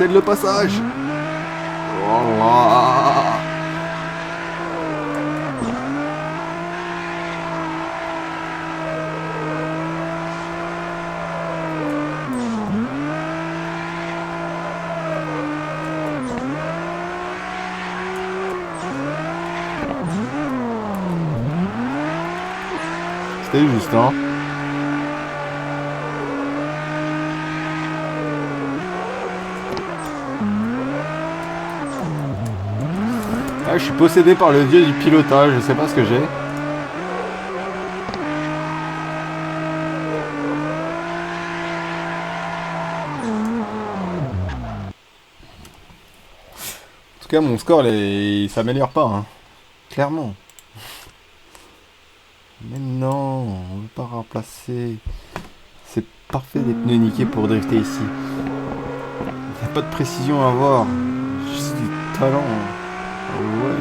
cède le passage. Oh là. C'était juste, hein. Ah, je suis possédé par le dieu du pilotage, je sais pas ce que j'ai. En tout cas, mon score, il s'améliore pas, hein. Clairement. Mais non, on veut pas remplacer. C'est parfait des pneus niqués pour drifter ici. Il n'y a pas de précision à avoir. Juste du talent. Ouais.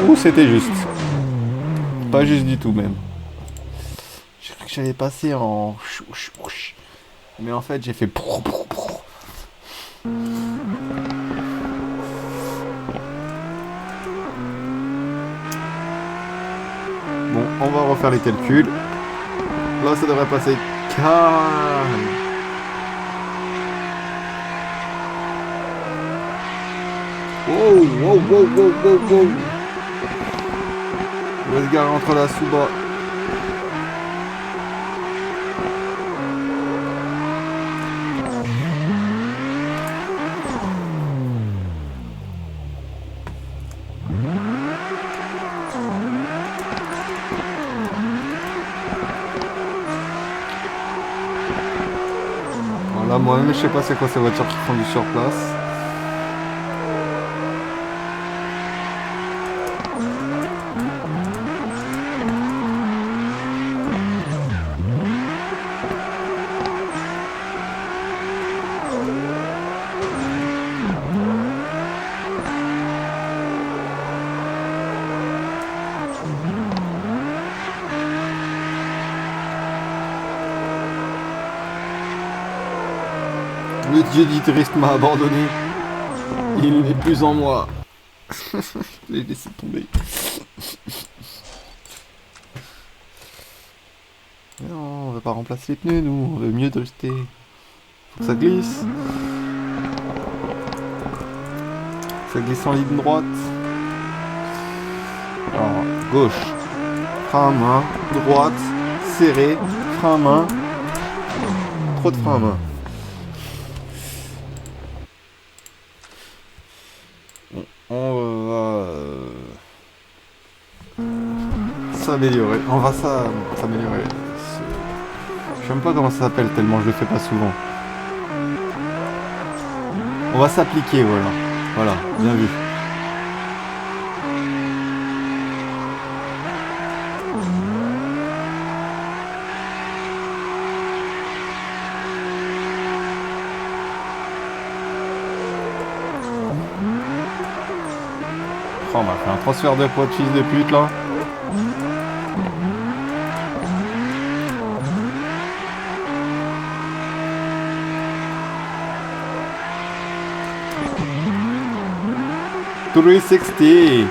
Ouh, c'était juste. Pas juste du tout même. J'ai cru que j'allais passer en... Mais en fait, j'ai fait... Bon, on va refaire les calculs. Là, ça devrait passer calme. Wow, wow, wow, wow, wow, wow. On va se garer entre la sous-bas. Voilà, moi-même, je sais pas c'est quoi ces voitures qui font du surplace. Le dieu du drift m'a abandonné. Il n'est plus en moi. Je l'ai laissé tomber. Mais non, on veut pas remplacer les pneus, nous. On veut mieux drifter. Faut que ça glisse. Ça glisse en ligne droite. Alors, gauche. Frein à main. Droite. Serré. Frein à main. Trop de frein à main. On va s'améliorer. On va s'améliorer. Je sais même pas comment ça s'appelle tellement je le fais pas souvent. On va s'appliquer, voilà. Voilà, bien vu. Oh, on m'a fait un transfert de poids de fils de pute là. Three 60.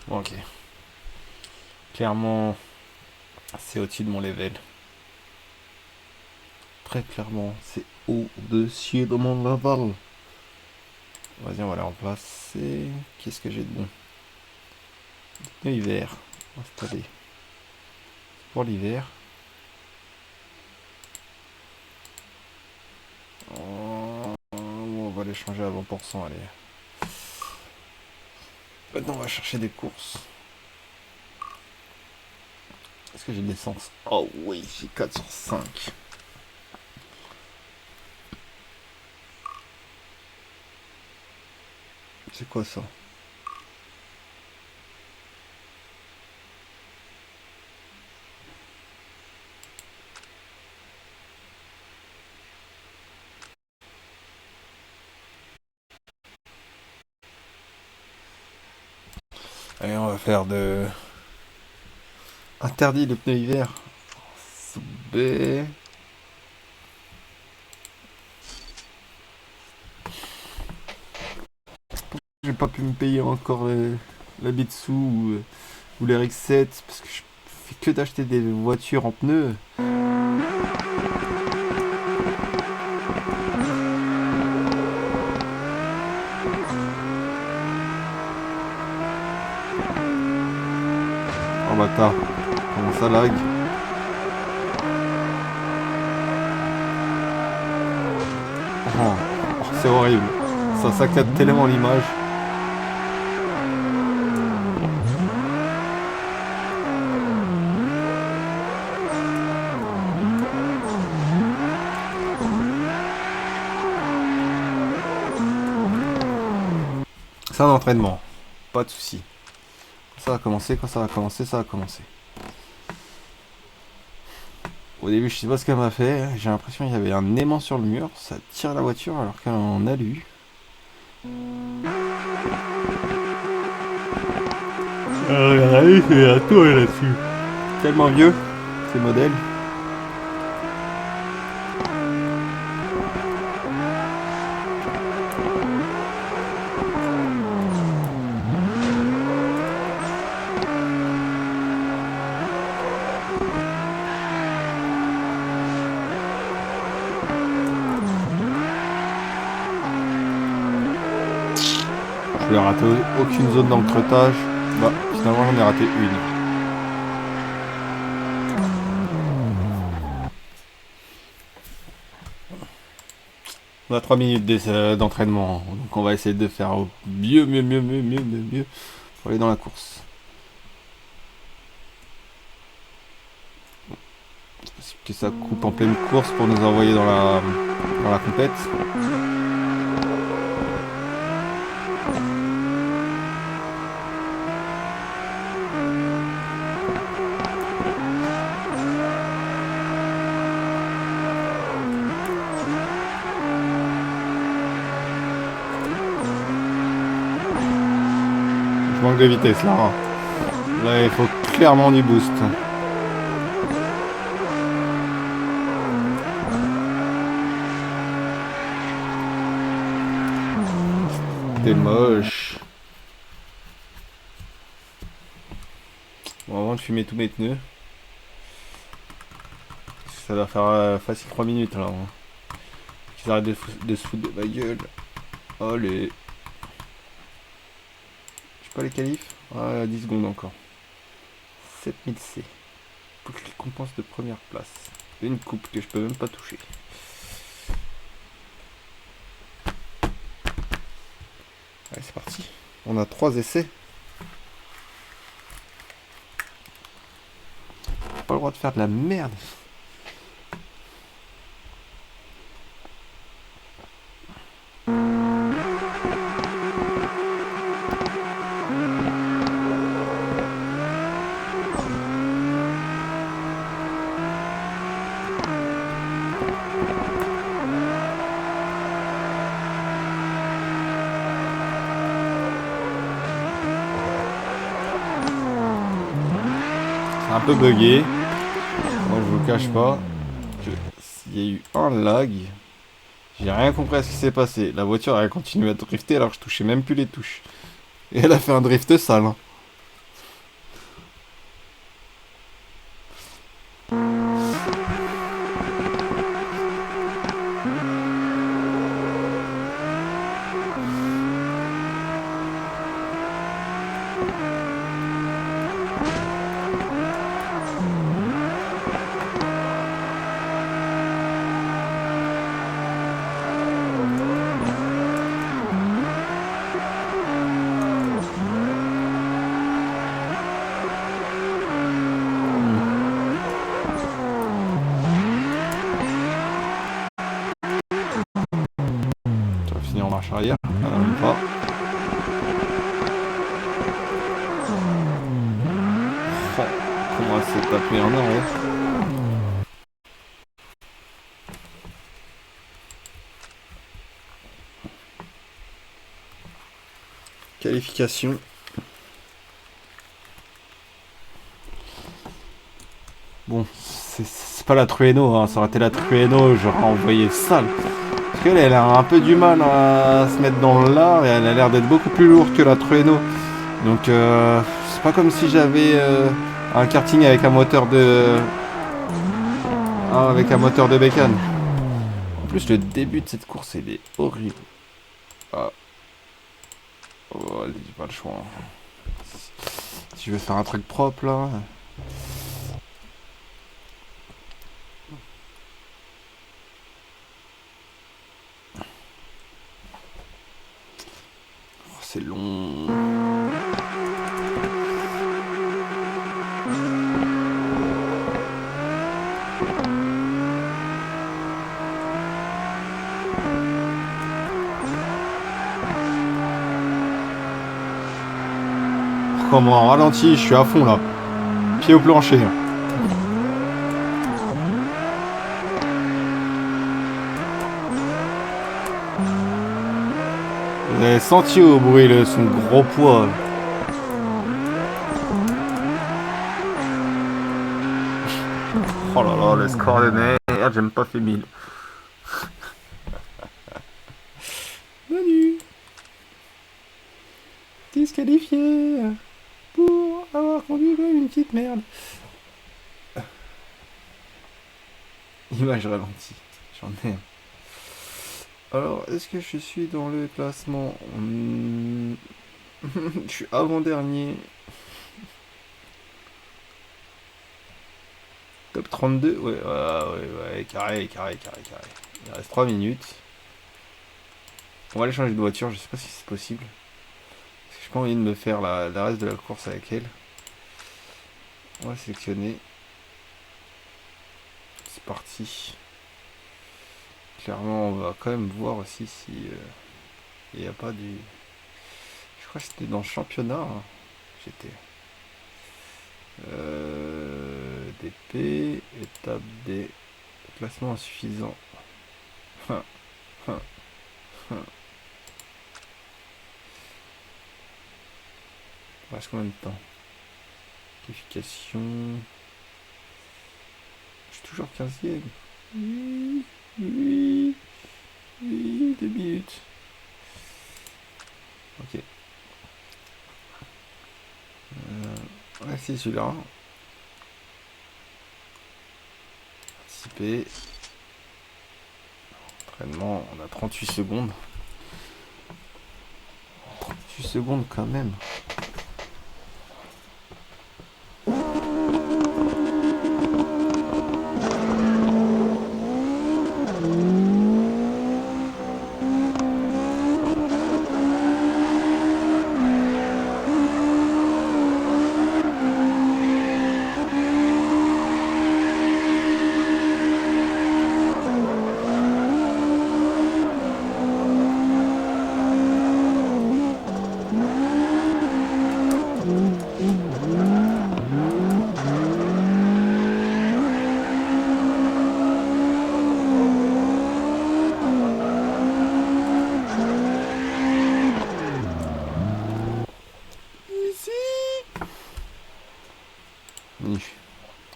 Bon, ok. Clairement, c'est au-dessus de mon level. Très clairement, c'est au-dessus de mon level. Vas-y, on va les remplacer. Qu'est-ce que j'ai de bon? Pneus hiver. Installé. Pour l'hiver. On va les changer à 20%, allez. Maintenant, on va chercher des courses. Est-ce que j'ai de l'essence? Oh oui, j'ai 4 sur 5. C'est quoi ça? Allez, on va faire de... Interdit le pneu hiver. B. J'ai pas pu me payer encore la Bitsu ou les RX-7 parce que je fais que d'acheter des voitures en pneus. Oh bâtard, comment ça lag? Oh, c'est horrible, ça saccade tellement l'image. C'est un entraînement, pas de soucis. Ça va commencer, quand ça va commencer, ça va commencer. Au début, je sais pas ce qu'elle m'a fait. J'ai l'impression qu'il y avait un aimant sur le mur. Ça tire la voiture alors qu'elle en alu. Regardez, c'est un tour là-dessus. Tellement vieux, ces modèles. Je voulais rater aucune zone dans le creutage. Bah, finalement, j'en ai raté une. On a 3 minutes d'entraînement, donc on va essayer de faire au mieux pour aller dans la course. C'est possible que ça coupe en pleine course pour nous envoyer dans la compète. Je manque de vitesse là. Hein. Là, il faut clairement du boost. T'es moche. Bon, avant de fumer tous mes pneus. Ça va faire facile 3 minutes là. Hein. Qu'ils arrêtent de se foutre de ma gueule. Allez. Pas les qualifs? Ah, 10 secondes encore. 7000 C. Pour que je compense de première place. Une coupe que je peux même pas toucher. Allez, c'est parti. On a 3 essais. Pas le droit de faire de la merde. Un peu bugué. Moi je vous cache pas que s'il y a eu un lag, j'ai rien compris à ce qui s'est passé. La voiture elle a continué à drifter alors que je touchais même plus les touches. Et elle a fait un drift sale. Hein. Tu vas finir en marche arrière. Même pas. en arrêt. Qualification. Bon, c'est pas la Trueno, hein. Ça aurait été la Trueno, j'aurais envoyé sale. Parce qu'elle elle a un peu du mal à se mettre dans l'art et elle a l'air d'être beaucoup plus lourde que la Trueno. Donc c'est pas comme si j'avais un karting avec un moteur de... avec un moteur de bécane. En plus le début de cette course il est horrible. Ah. Oh, allez, j'ai pas le choix. Si je veux faire un truc propre là... Oh, c'est long. Comme en ralenti, je suis à fond là. Pied au plancher. Vous avez senti au bruit son gros poids. Oh là là, le score de merde, j'ai même pas fait 1000. Manu disqualifié pour avoir conduit comme une petite merde. Image ralentie, j'en ai un. Alors, est-ce que je suis dans le classement? Je suis avant-dernier. Top 32? Ouais, ouais, carré. Il reste 3 minutes. On va aller changer de voiture, je sais pas si c'est possible. Parce que j'ai pas envie de me faire la reste de la course avec elle. On va sélectionner. C'est parti. Clairement, on va quand même voir aussi si il n'y a pas du... Je crois que c'était dans le championnat. Hein. J'étais... DP, étape D, classement insuffisant. Il reste combien de temps? Qualification. Je suis toujours 15ème. Oui, 2 minutes. Ok. Ouais, c'est celui-là. Participer. Entraînement, on a 38 secondes. 38 secondes quand même.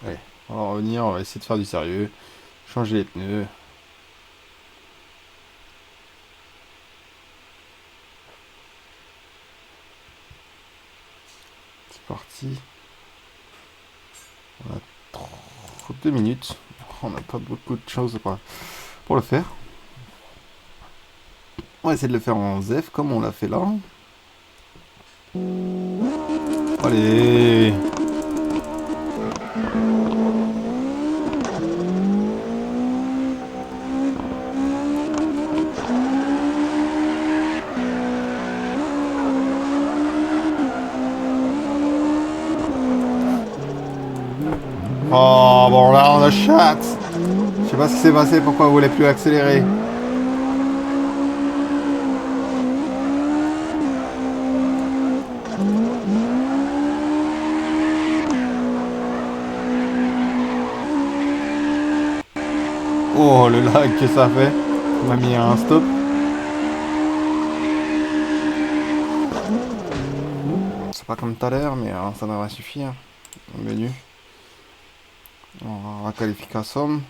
Allez, on va revenir, on va essayer de faire du sérieux. Changer les pneus. C'est parti. On a 2 minutes. On n'a pas beaucoup de choses pour le faire. On va essayer de le faire en ZEF comme on l'a fait là. Allez. Oh bon là on a chat. Je sais pas ce qui s'est passé, pourquoi vous voulez plus accélérer. Là, que ça fait? On m'a mis un stop. C'est pas comme tout à l'heure, mais ça devrait suffire. Menu. On va qualification.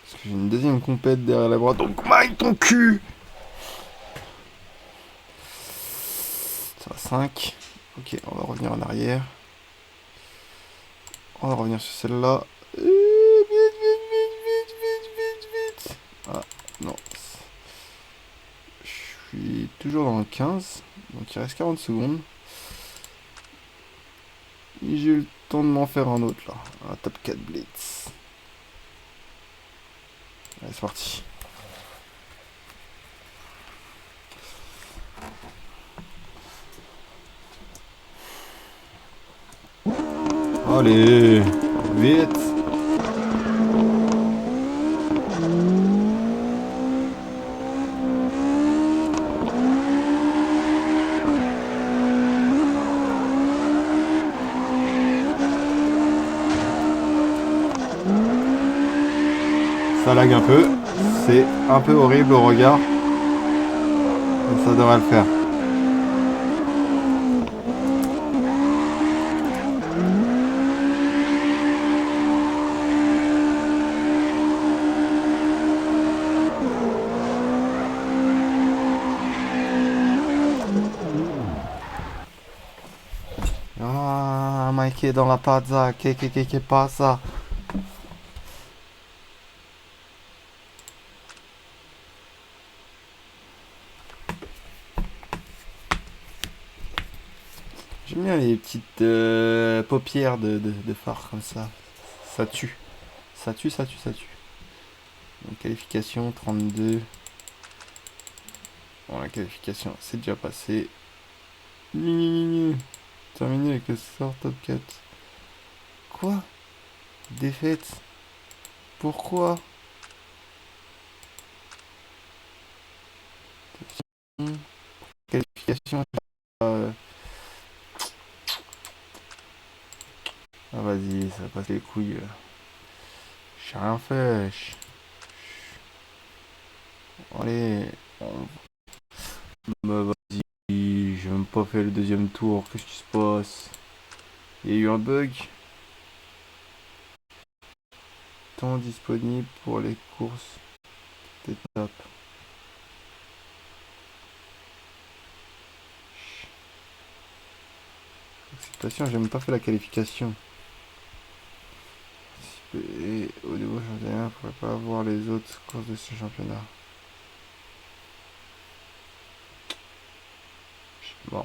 Parce que j'ai une deuxième compète derrière la droite. Donc, mine ton cul! Ça va 5. Ok, on va revenir en arrière. On va revenir sur celle-là. Vite, vite, vite, vite, vite, vite, vite. Ah, non. Je suis toujours dans le 15. Donc il reste 40 secondes. Et j'ai eu le temps de m'en faire un autre là. Un top 4 blitz. Allez, c'est parti. Allez, vite. Ça lag un peu. C'est un peu horrible au regard. Mais ça devrait le faire. Ah, Mike est dans la pazza. Qu'est pas ça? J'aime bien les petites paupières de phare comme ça. Ça tue. Ça tue, ça tue, ça tue. Donc, qualification 32. Bon, la qualification, c'est déjà passé. Terminé avec le sort top 4. Quoi? Défaite? Pourquoi? Qualification. Ah vas-y, ça passe les couilles. J'ai rien fait. Allez. Bah vas-y, j'ai même pas fait le deuxième tour. Qu'est-ce qui se passe? Il y a eu un bug. Temps disponible pour les courses d'étape. Acceptation, j'ai même pas fait la qualification. Et au niveau championnat, je pourrais pas avoir les autres courses de ce championnat. Bon.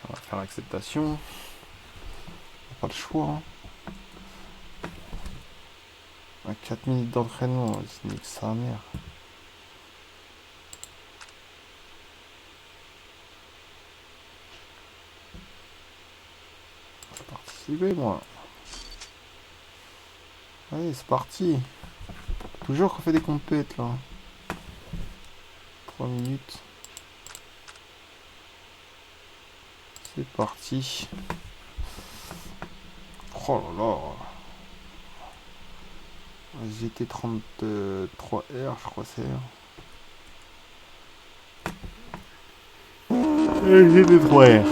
On va faire l'acceptation. Pas le choix. Hein. À 4 minutes d'entraînement, c'est nique sa mère. Je vais participer moi. Allez, c'est parti. Toujours qu'on fait des compètes là. 3 minutes. C'est parti. Oh là là. GT33R, je crois c'est. GT3R.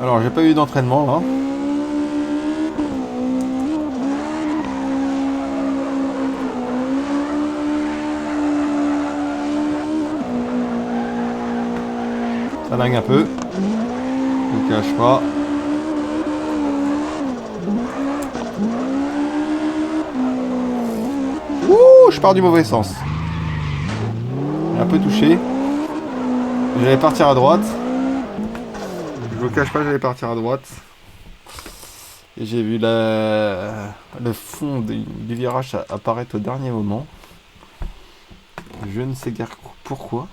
Alors, j'ai pas eu d'entraînement là. Ça lag un peu. Je ne cache pas. Ouh, je pars du mauvais sens. J'ai un peu touché. J'allais partir à droite. Je vous cache pas, j'allais partir à droite. Et j'ai vu le fond du virage apparaître au dernier moment. Je ne sais guère pourquoi.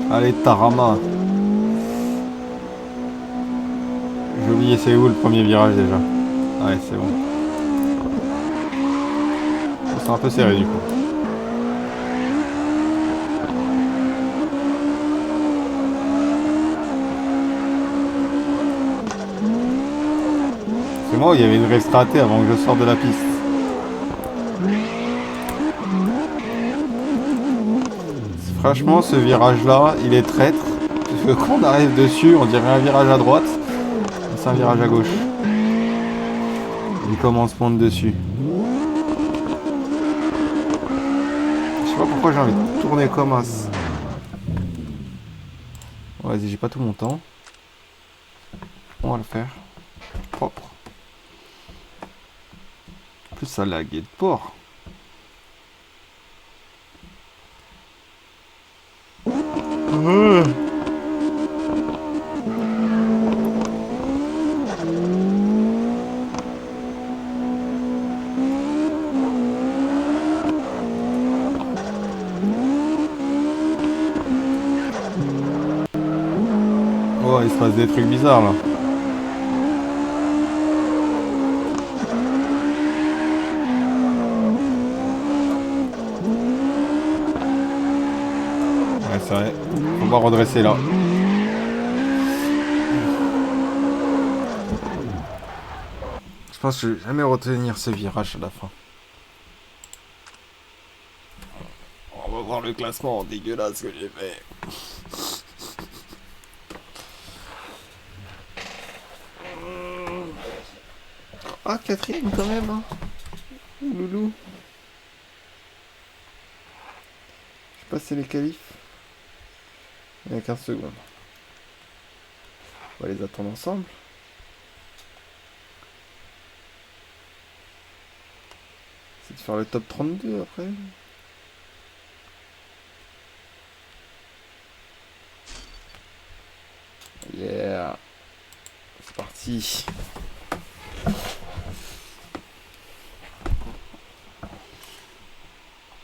Allez, Tarama. c'est où le premier virage déjà? Ouais, c'est bon. C'est un peu serré du coup. C'est moi où il y avait une race ratée avant que je sorte de la piste. Franchement, ce virage-là, il est traître. Parce que quand on arrive dessus, on dirait un virage à droite. C'est un virage à gauche. Il commence à monter dessus. Je sais pas pourquoi j'ai envie de tourner comme as. Vas-y, j'ai pas tout mon temps. On va le faire. Propre. En plus, ça laguait de porc. Oh, il se passe des trucs bizarres là. Ouais, c'est vrai. Faut pas redresser là. Je pense que je vais jamais retenir ce virage à la fin. On va voir le classement dégueulasse que j'ai fait. Ah, quatrième quand même, hein. Loulou. Je passé les qualifs. Il y a 15 secondes. On va les attendre ensemble. C'est de faire le top 32 après. Yeah. C'est parti.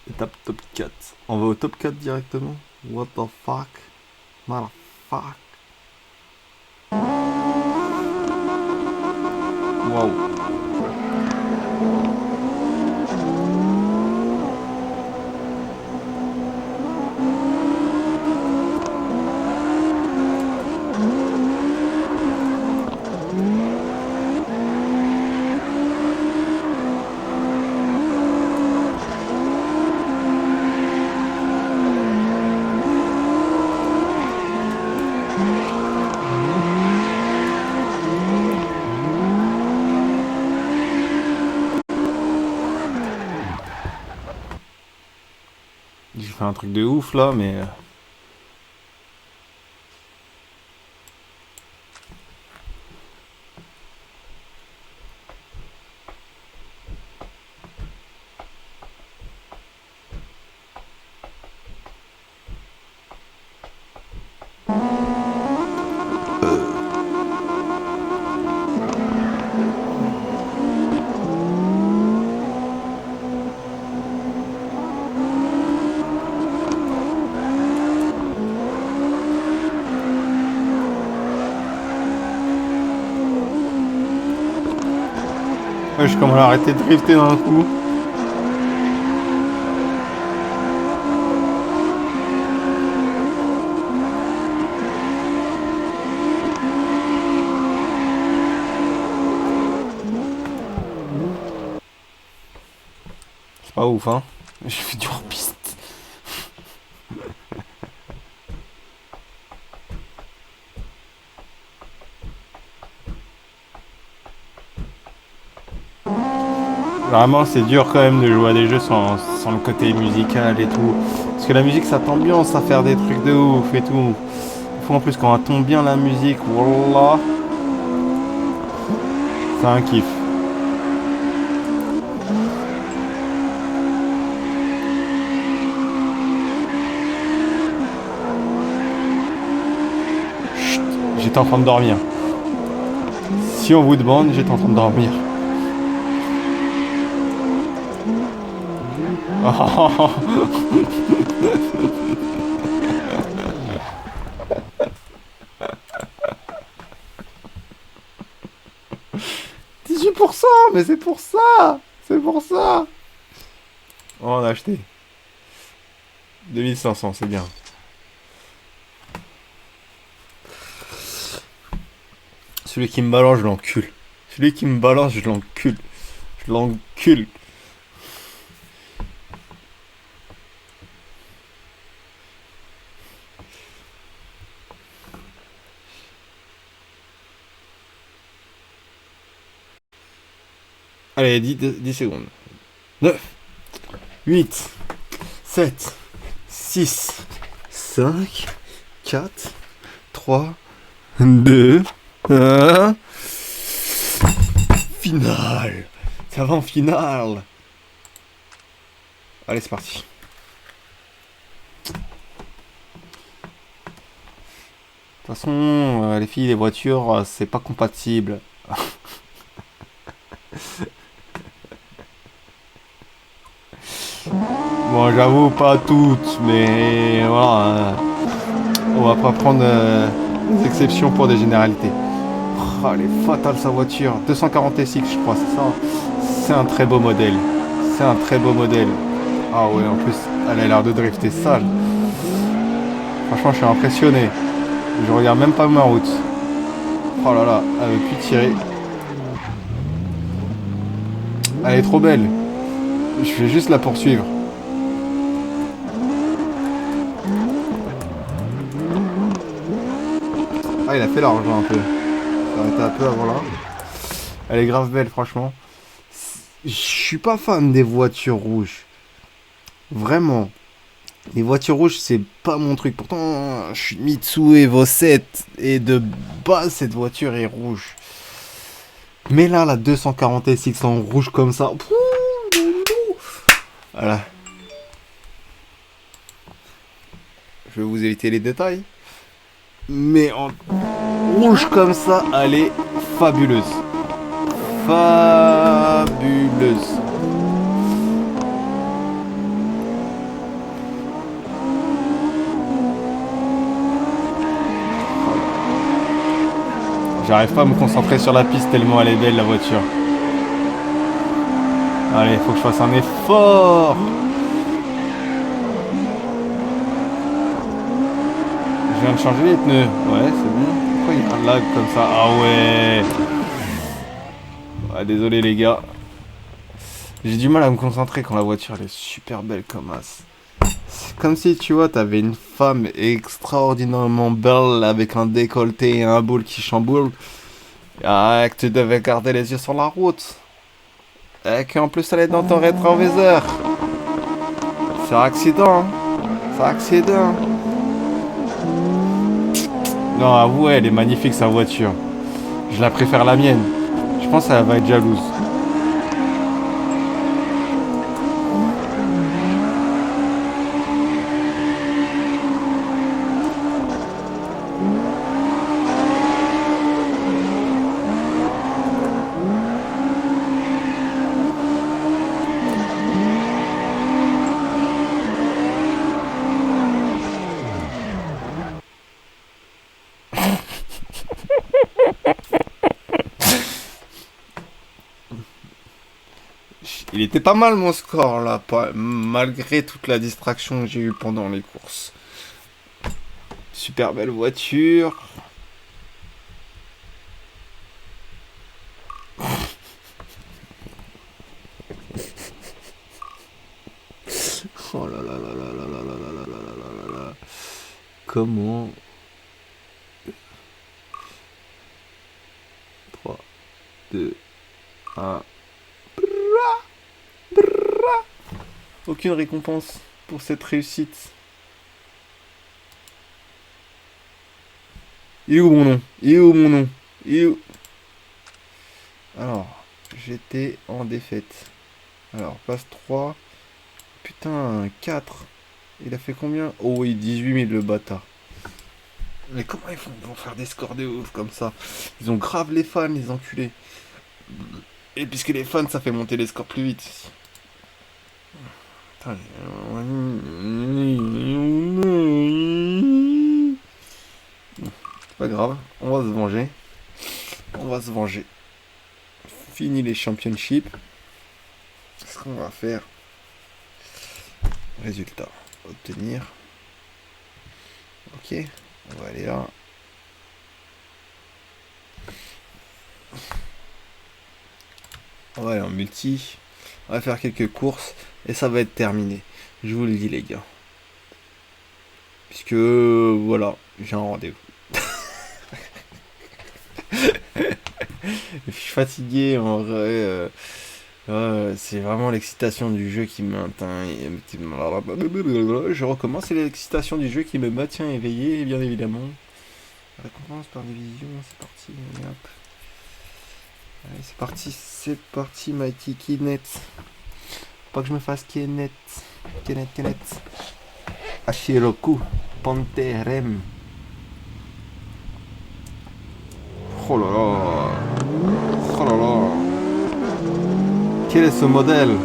Étape top 4. On va au top 4 directement. What the fuck? Motherfuck. Wow. J'ai fait un truc de ouf là, mais... Ouais, je commence à arrêter de drifter d'un coup. C'est pas ouf, hein. J'ai fait du hors-piste. Vraiment, c'est dur quand même de jouer à des jeux sans le côté musical et tout. Parce que la musique, ça t'ambiance à faire des trucs de ouf et tout. Il faut en plus quand on tombe bien la musique, wallah, c'est un kiff. Chut, j'étais en train de dormir. Si on vous demande, j'étais en train de dormir. Oh. pour ça, mais c'est pour ça. C'est pour ça. Oh, on a acheté. 2500, c'est bien. Celui qui me balance, je l'encule. Celui qui me balance, je l'encule. Je l'encule. Allez, 10 secondes. 9, 8, 7, 6, 5, 4, 3, 2, 1. Finale. Ça va en finale. Allez, c'est parti. De toute façon, les filles, les voitures, c'est pas compatible. Bon, j'avoue, pas toutes, mais voilà. On va pas prendre des exceptions pour des généralités. Oh, elle est fatale sa voiture. 240 SX, je crois, c'est ça. C'est un très beau modèle. C'est un très beau modèle. Ah ouais, en plus, elle a l'air de drifter sale. Franchement, je suis impressionné. Je regarde même pas ma route. Oh là là, elle veut plus tirer. Elle est trop belle. Je vais juste la poursuivre. Ah, il a fait large un peu. Ça aurait été un peu avant là. Elle est grave belle, franchement. Je suis pas fan des voitures rouges. Vraiment. Les voitures rouges, c'est pas mon truc. Pourtant, je suis Mitsu Evo 7. Et de base, cette voiture est rouge. Mais là, la 240 SX en rouge comme ça. Voilà. Je vais vous éviter les détails. Mais en rouge comme ça, elle est fabuleuse. Fabuleuse. J'arrive pas à me concentrer sur la piste tellement elle est belle la voiture. Allez, faut que je fasse un effort. Je viens de changer les pneus. Ouais, c'est bon. Pourquoi il y a un lag comme ça? Ah ouais. Ouais, désolé les gars. J'ai du mal à me concentrer quand la voiture elle est super belle comme as. C'est comme si tu vois, t'avais une femme extraordinairement belle avec un décolleté et un boule qui chamboule. Ah, que tu devais garder les yeux sur la route. Et qu'en plus elle est dans ton rétroviseur. C'est un accident. Hein. C'est un accident. Non, avouez, elle est magnifique sa voiture. Je la préfère la mienne. Je pense qu'elle va être jalouse. Il était pas mal mon score là, malgré toute la distraction que j'ai eue pendant les courses. Super belle voiture. Oh là là là là là là là là là là là là. Comment 3, 2, 1. Aucune récompense pour cette réussite. Il est où mon nom? Il est où mon nom? Il est où? Alors, j'étais en défaite. Alors, place 3. Putain, 4. Il a fait combien? Oh oui, 18 000 le bâtard. Mais comment ils vont faire des scores de ouf comme ça? Ils ont grave les fans, les enculés. Et puisque les fans, ça fait monter les scores plus vite. Putain, c'est pas grave, on va se venger. On va se venger. fini les championships. Ce qu'on va faire. Résultat. Obtenir. Ok. On va aller là. On va aller en multi. On va faire quelques courses. Et ça va être terminé. Je vous le dis les gars. Puisque voilà, j'ai un rendez-vous. Je suis fatigué en vrai. C'est vraiment l'excitation du jeu qui m'atteint. Je recommence, c'est l'excitation du jeu qui me maintient éveillé, bien évidemment. Récompense par division, c'est parti. Hop. Allez, c'est parti, Mighty Kinet. Pas que je me fasse Kenet. Kenet. Ashiroku. Panterem. Oh là là. Oh là là. Quel est ce modèle?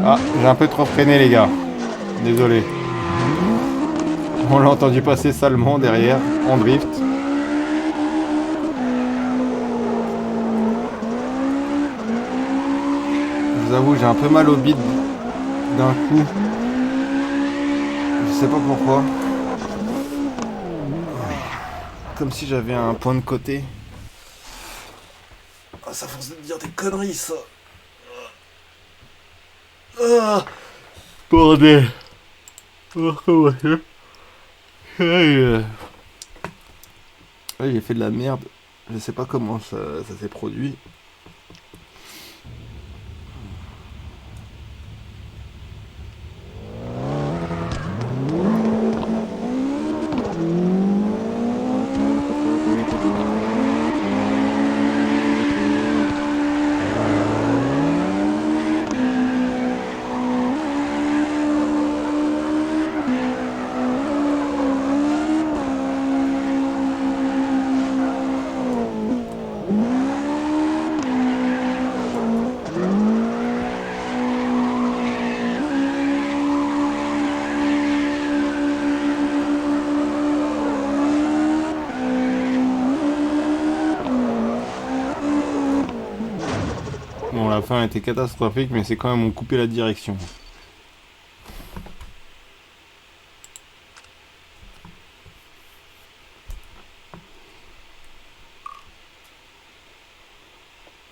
Ah, j'ai un peu trop freiné les gars. Désolé. On l'a entendu passer salement derrière, en drift. Je vous avoue, j'ai un peu mal au bide d'un coup. Je sais pas pourquoi. Comme si j'avais un point de côté. Ah, ça force de me dire des conneries ça. Ah, bordel. On va recommencer. Ouais, j'ai fait de la merde. Je sais pas comment ça s'est produit. Bon, la fin était catastrophique, mais c'est quand même on coupé la direction.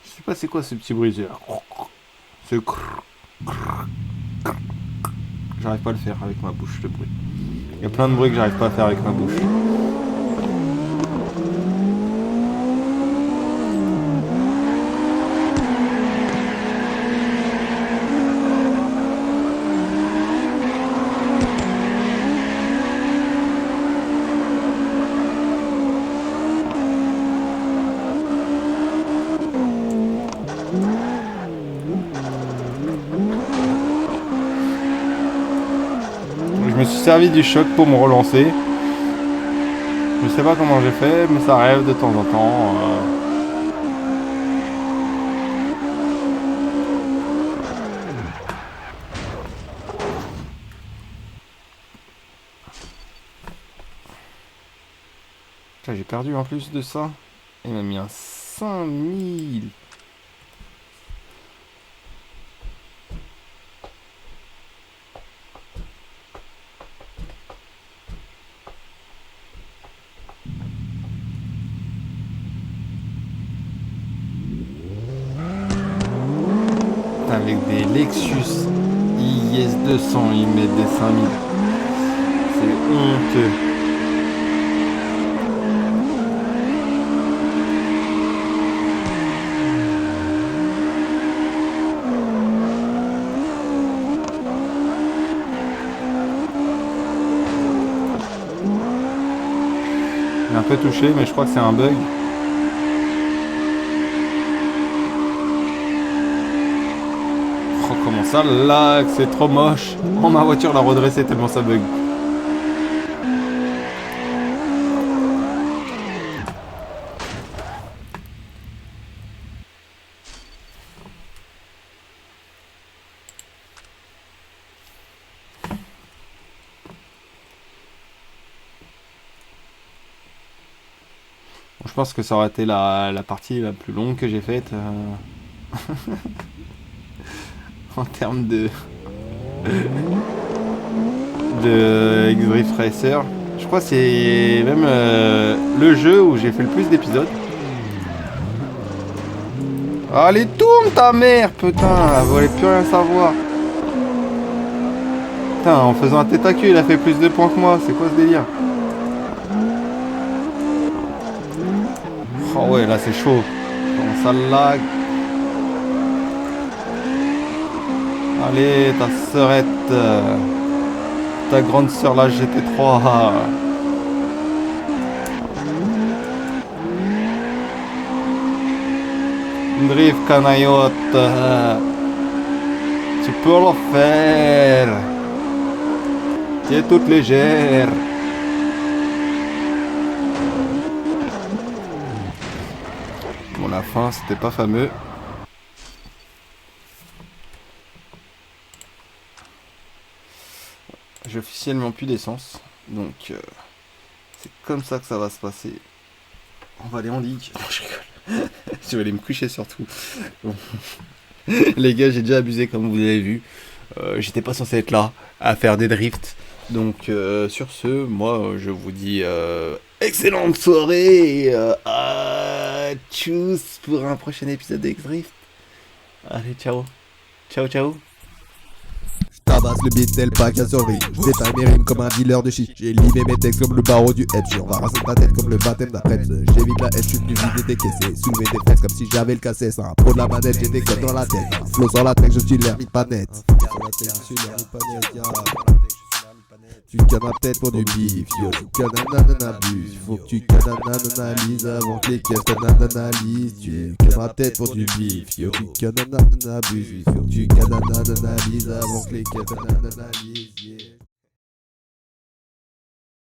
Je sais pas c'est quoi ce petit bruit. C'est j'arrive pas à le faire avec ma bouche, le bruit. Il y a plein de bruits que j'arrive pas à faire avec ma bouche. Je me suis servi du choc pour me relancer. Je sais pas comment j'ai fait, mais ça arrive de temps en temps. J'ai perdu en plus de ça. Il m'a mis un 5000. Avec des Lexus IS 200, ils mettent des 5000. C'est honteux. J'ai un peu touché, mais je crois que c'est un bug. Oh, comment ça lag, c'est trop moche. Oh, ma voiture l'a redressé tellement ça bug. Je pense que ça aurait été la partie la plus longue que j'ai faite en termes de X-Drift Racer. Je crois que c'est même le jeu où j'ai fait le plus d'épisodes. Allez, tourne ta mère, putain, elle voulait plus rien savoir. Putain, en faisant un tête à queue, il a fait plus de points que moi, c'est quoi ce délire? Oh ouais, là c'est chaud. Comment ça lag. Allez, ta sœurette. Ta grande sœur la GT3. Drift canaillotte. Tu peux le faire. Tu es toute légère. Bon, la fin, c'était pas fameux. J'ai officiellement plus d'essence. Donc, c'est comme ça que ça va se passer. On va aller en ligue. Non, je rigole. Je vais aller me coucher surtout. Bon. Les gars, j'ai déjà abusé comme vous avez vu. J'étais pas censé être là à faire des drifts. Donc, sur ce, moi, je vous dis excellente soirée et tchuss pour un prochain épisode d'X-Drift. Allez, ciao. Ciao, ciao.
Tabasse le beat tel pack à survie. J'détaille mes rimes comme un dealer de shit. J'ai limé mes textes comme le barreau du Epsi. On va rincer ta tête comme le baptême d'après. J'évite la haine, j'suis venu vider tes caissés. Soulever tes fesses comme si j'avais le cassé. C'est un pro de la manette, j'ai des codes dans la tête. Un flow sur la tech, je suis l'hermite pas net. Sur la tech, je suis l'hermite pas net. Tu cannes ma tête pour du bif, yo, tu cannes un abuse. Faut que tu cannes un analyse avant que les caisses t'analysent. Tu cannes ma tête pour du bif, yo, tu cannes un abuse. Faut que tu cannes un analyse avant que les caisses t'analysent.